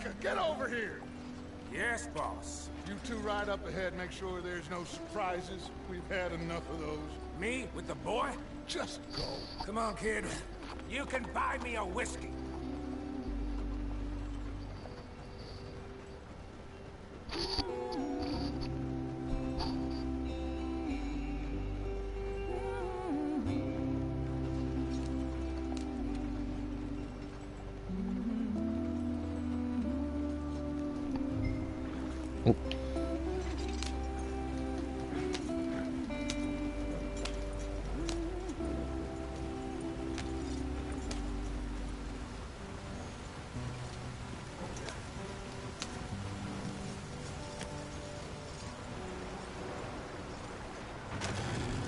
Micah, get over here! Yes, boss. You two ride up ahead, make sure there's no surprises. We've had enough of those. Me with the boy? Just go. Come on, kid. You can buy me a whiskey.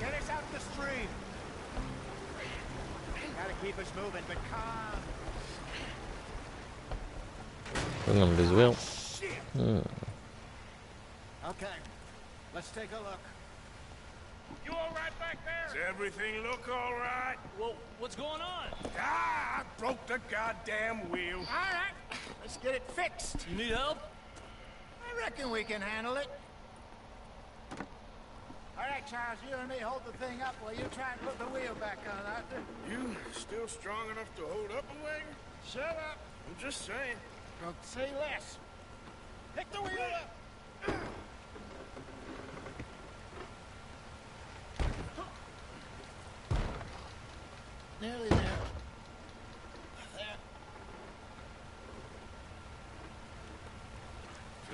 Get us out the stream. Gotta keep us moving, but calm. Hang on, as well. Okay, let's take a look. You all right back there? Does everything look all right? Well, what's going on? Ah, I broke the goddamn wheel. All right, let's get it fixed. You need help? I reckon we can handle it. All right, Charles, you and me hold the thing up while you try and put the wheel back on, Arthur. You still strong enough to hold up a wagon? Shut up. I'm just saying. Don't say less. Pick the wheel up. Nearly there. There.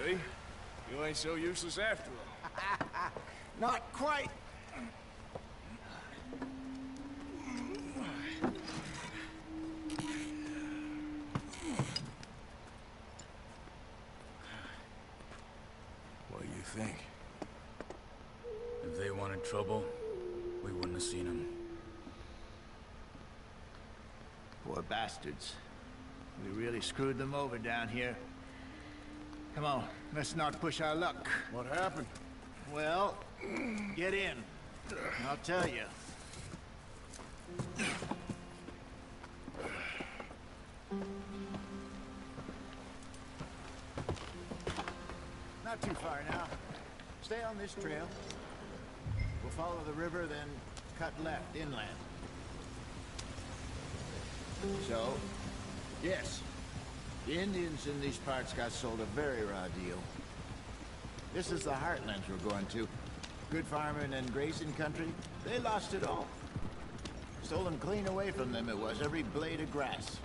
See? You ain't so useless after all. Not quite. What do you think? If they wanted trouble, we wouldn't have seen them. Poor bastards. We really screwed them over down here. Come on, let's not push our luck. What happened? Well, get in. I'll tell you. Not too far now. Stay on this trail. We'll follow the river, then cut left inland. So, yes, the Indians in these parts got sold a very raw deal. This is the heartlands we're going to. Good farming and grazing country, they lost it all. Stolen clean away from them it was, every blade of grass.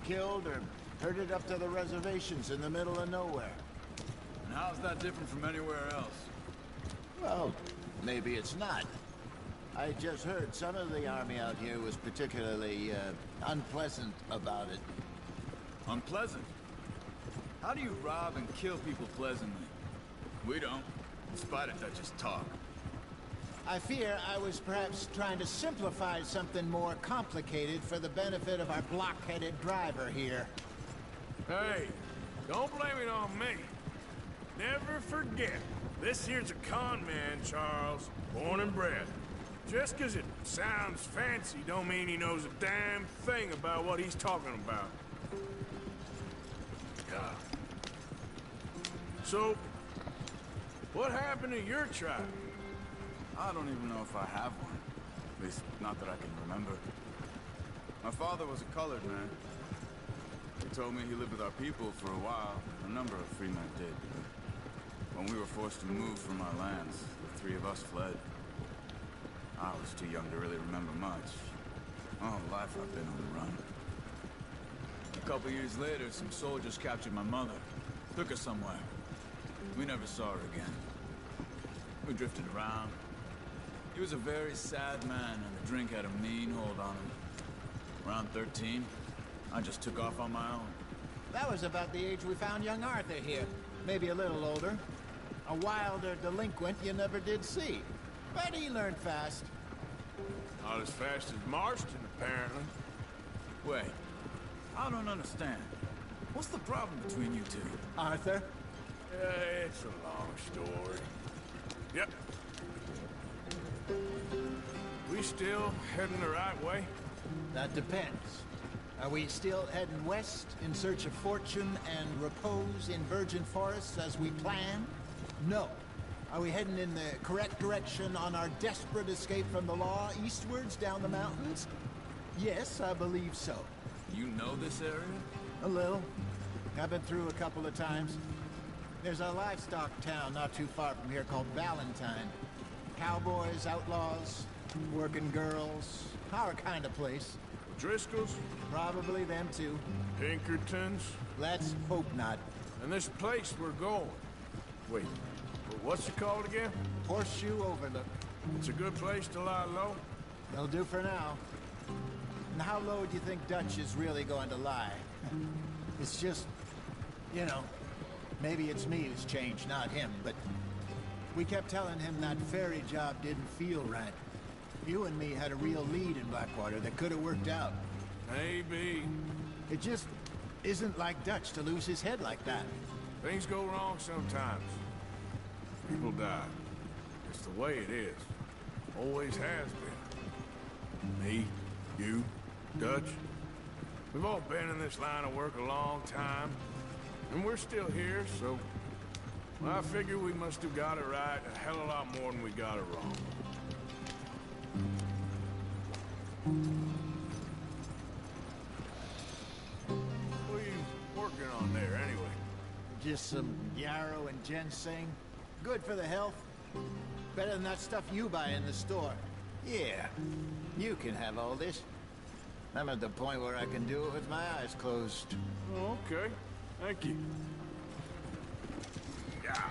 Killed or herded up to the reservations in the middle of nowhere. And how's that different from anywhere else? Well, maybe it's not. I just heard some of the army out here was particularly, unpleasant about it. Unpleasant? How do you rob and kill people pleasantly? We don't. In spite of that, just talk. I fear I was perhaps trying to simplify something more complicated for the benefit of our block-headed driver here. Hey, don't blame it on me. Never forget, this here's a con man, Charles. Born and bred. Just 'cause it sounds fancy don't mean he knows a damn thing about what he's talking about. God. So, what happened to your tribe? I don't even know if I have one. At least, not that I can remember. My father was a colored man. He told me he lived with our people for a while. A number of free men did. When we were forced to move from our lands, the three of us fled. I was too young to really remember much. All life I've been on the run. A couple years later, some soldiers captured my mother. Took her somewhere. We never saw her again. We drifted around. He was a very sad man, and the drink had a mean hold on him. Around 13, I just took off on my own. That was about the age we found young Arthur here. Maybe a little older. A wilder delinquent you never did see. But he learned fast. Not as fast as Marston, apparently. Wait, I don't understand. What's the problem between you two? Arthur? It's a long story. Yep. We still heading the right way? That depends. Are we still heading west in search of fortune and repose in virgin forests as we planned? No. Are we heading in the correct direction on our desperate escape from the law eastwards down the mountains? Yes, I believe so. You know this area? A little. I've been through a couple of times. There's a livestock town not too far from here called Valentine. Cowboys, outlaws, working girls, our kind of place. Driscoll's? Probably them too. Pinkertons? Let's hope not. And this place we're going. Wait, what's it called again? Horseshoe Overlook. It's a good place to lie low? They'll do for now. And how low do you think Dutch is really going to lie? It's just, you know, maybe it's me who's changed, not him, but we kept telling him that ferry job didn't feel right. You and me had a real lead in Blackwater that could have worked out. Maybe. It just isn't like Dutch to lose his head like that. Things go wrong sometimes. People die. It's the way it is. Always has been. Me, you, Dutch. We've all been in this line of work a long time. And we're still here, so... I figure we must have got it right a hell of a lot more than we got it wrong. What are you working on there, anyway? Just some yarrow and ginseng. Good for the health. Better than that stuff you buy in the store. Yeah, you can have all this. I'm at the point where I can do it with my eyes closed. Oh, okay. Thank you. Yeah.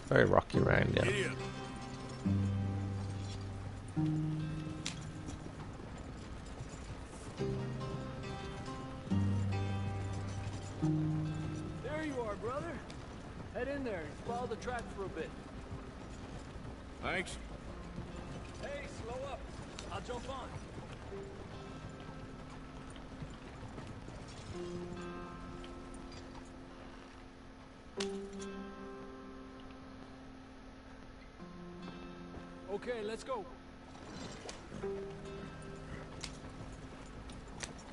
Very rocky round, yeah. Idiot. There you are, brother. Head in there and follow the track for a bit. Thanks. Hey, slow up. I'll jump on. Okay, let's go.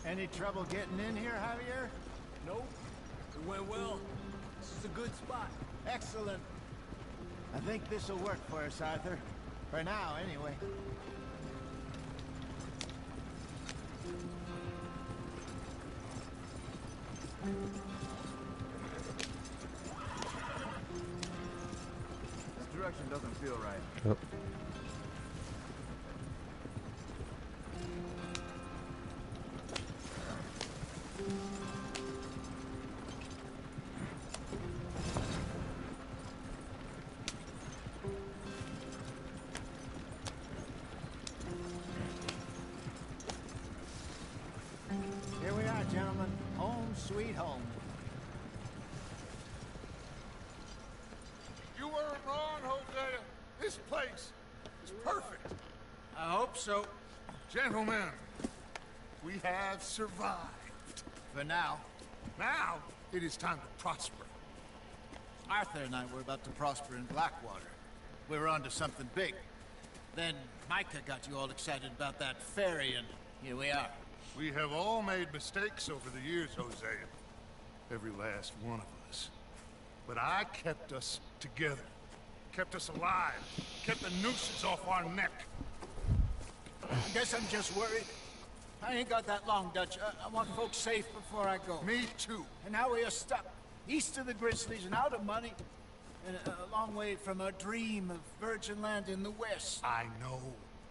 Any trouble getting in here, Javier? Nope. It went well. This is a good spot. Excellent. I think this'll work for us, Arthur. For now, anyway. This direction doesn't feel right. Yep. Here we are, gentlemen. Home sweet home. You weren't wrong, Hosea. This place is perfect. I hope so. Gentlemen, we have survived. For now. Now, it is time to prosper. Arthur and I were about to prosper in Blackwater. We were onto something big. Then Micah got you all excited about that ferry, and here we are. We have all made mistakes over the years, Hosea. Every last one of us. But I kept us together. Kept us alive. Kept the nooses off our neck. I guess I'm just worried. I ain't got that long, Dutch. I want folks safe before I go. Me too. And now we are stuck east of the Grizzlies and out of money. And a long way from a dream of virgin land in the west. I know,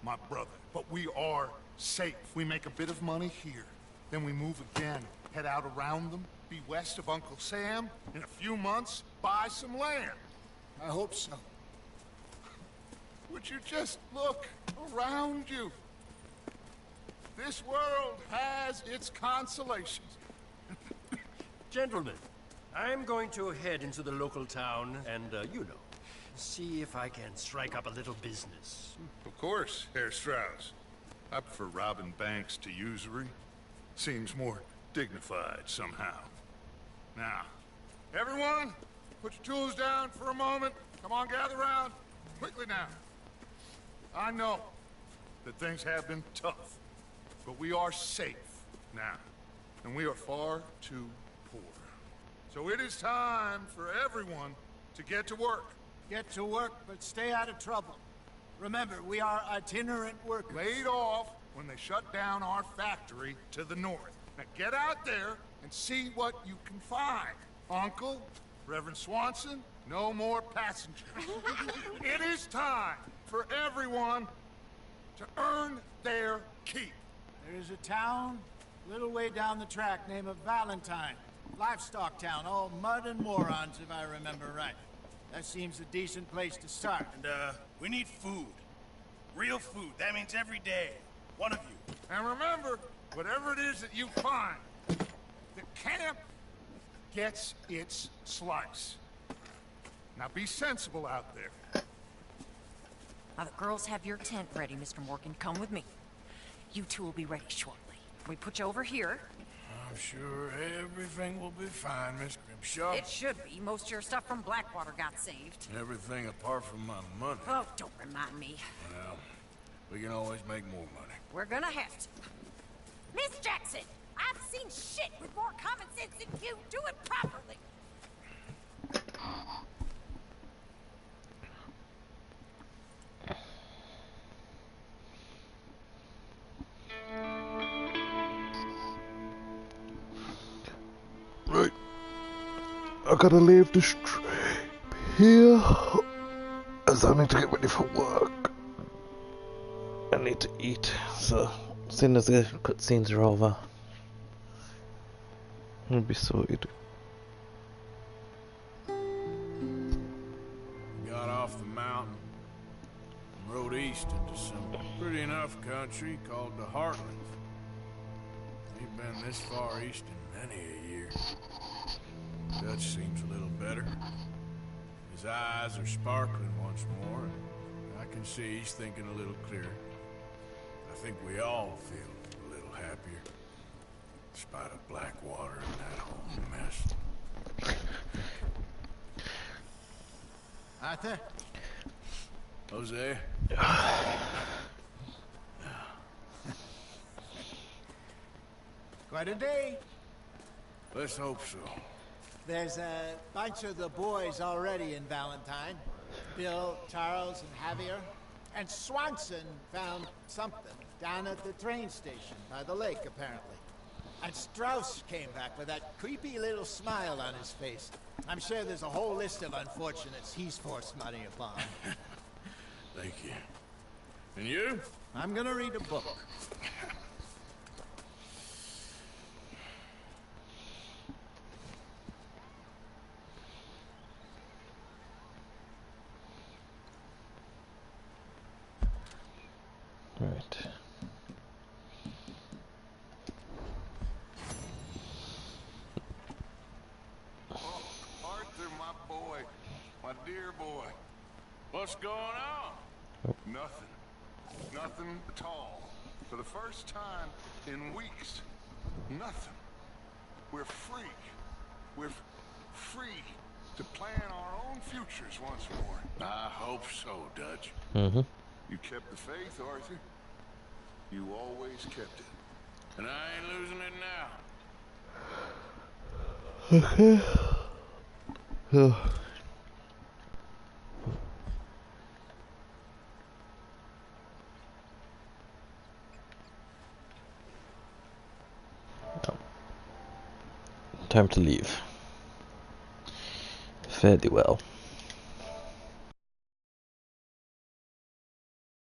my brother. But we are safe. We make a bit of money here. Then we move again. Head out around them. Be west of Uncle Sam. In a few months, buy some land. I hope so. Would you just look around you? This world has its consolations. Gentlemen, I'm going to head into the local town and, you know, see if I can strike up a little business. Of course, Herr Strauss. I prefer robbing banks to usury. Seems more dignified somehow. Now, everyone, put your tools down for a moment. Come on, gather round. Quickly now. I know that things have been tough, but we are safe now, and we are far too poor. So it is time for everyone to get to work. Get to work, but stay out of trouble. Remember, we are itinerant workers. Laid off when they shut down our factory to the north. Now get out there and see what you can find. Uncle, Reverend Swanson, no more passengers. It is time for everyone to earn their keep. There is a town a little way down the track named Valentine. Livestock town, all mud and morons, if I remember right. That seems a decent place to start. And, we need food. Real food. That means every day. One of you. And remember, whatever it is that you find, the camp gets its slice. Now be sensible out there. Now the girls have your tent ready, Mr. Morgan. Come with me. You two will be ready shortly. We put you over here. I'm sure everything will be fine, Miss Grimshaw. It should be. Most of your stuff from Blackwater got saved. Everything apart from my money. Oh, don't remind me. Well, we can always make more money. We're gonna have to. Miss Jackson, I've seen shit with more common sense than you. Do it properly. Right. I gotta leave the strip here as I need to get ready for work. I need to eat, so as soon as the cutscenes are over, I'll be sorted. Got off the mountain and rode east into some pretty enough country called the Heartlands. Ain't been this far east in many a year. Dutch seems a little better. His eyes are sparkling once more, and I can see he's thinking a little clearer. I think we all feel a little happier, in spite of Blackwater and that whole mess. Arthur? Jose? Quite a day. Let's hope so. There's a bunch of the boys already in Valentine. Bill, Charles, and Javier. And Swanson found something down at the train station by the lake, apparently. And Strauss came back with that creepy little smile on his face. I'm sure there's a whole list of unfortunates he's forced money upon. Thank you. And you? I'm gonna read a book. Right. Oh, Arthur, my boy. My dear boy. What's going on? Nothing. Nothing at all. For the first time in weeks. Nothing. We're free. We're free to plan our own futures once more. I hope so, Dutch. Mm-hmm. You kept the faith, Arthur. You always kept it. And I ain't losing it now. Okay. Oh. Time to leave. Fairly well.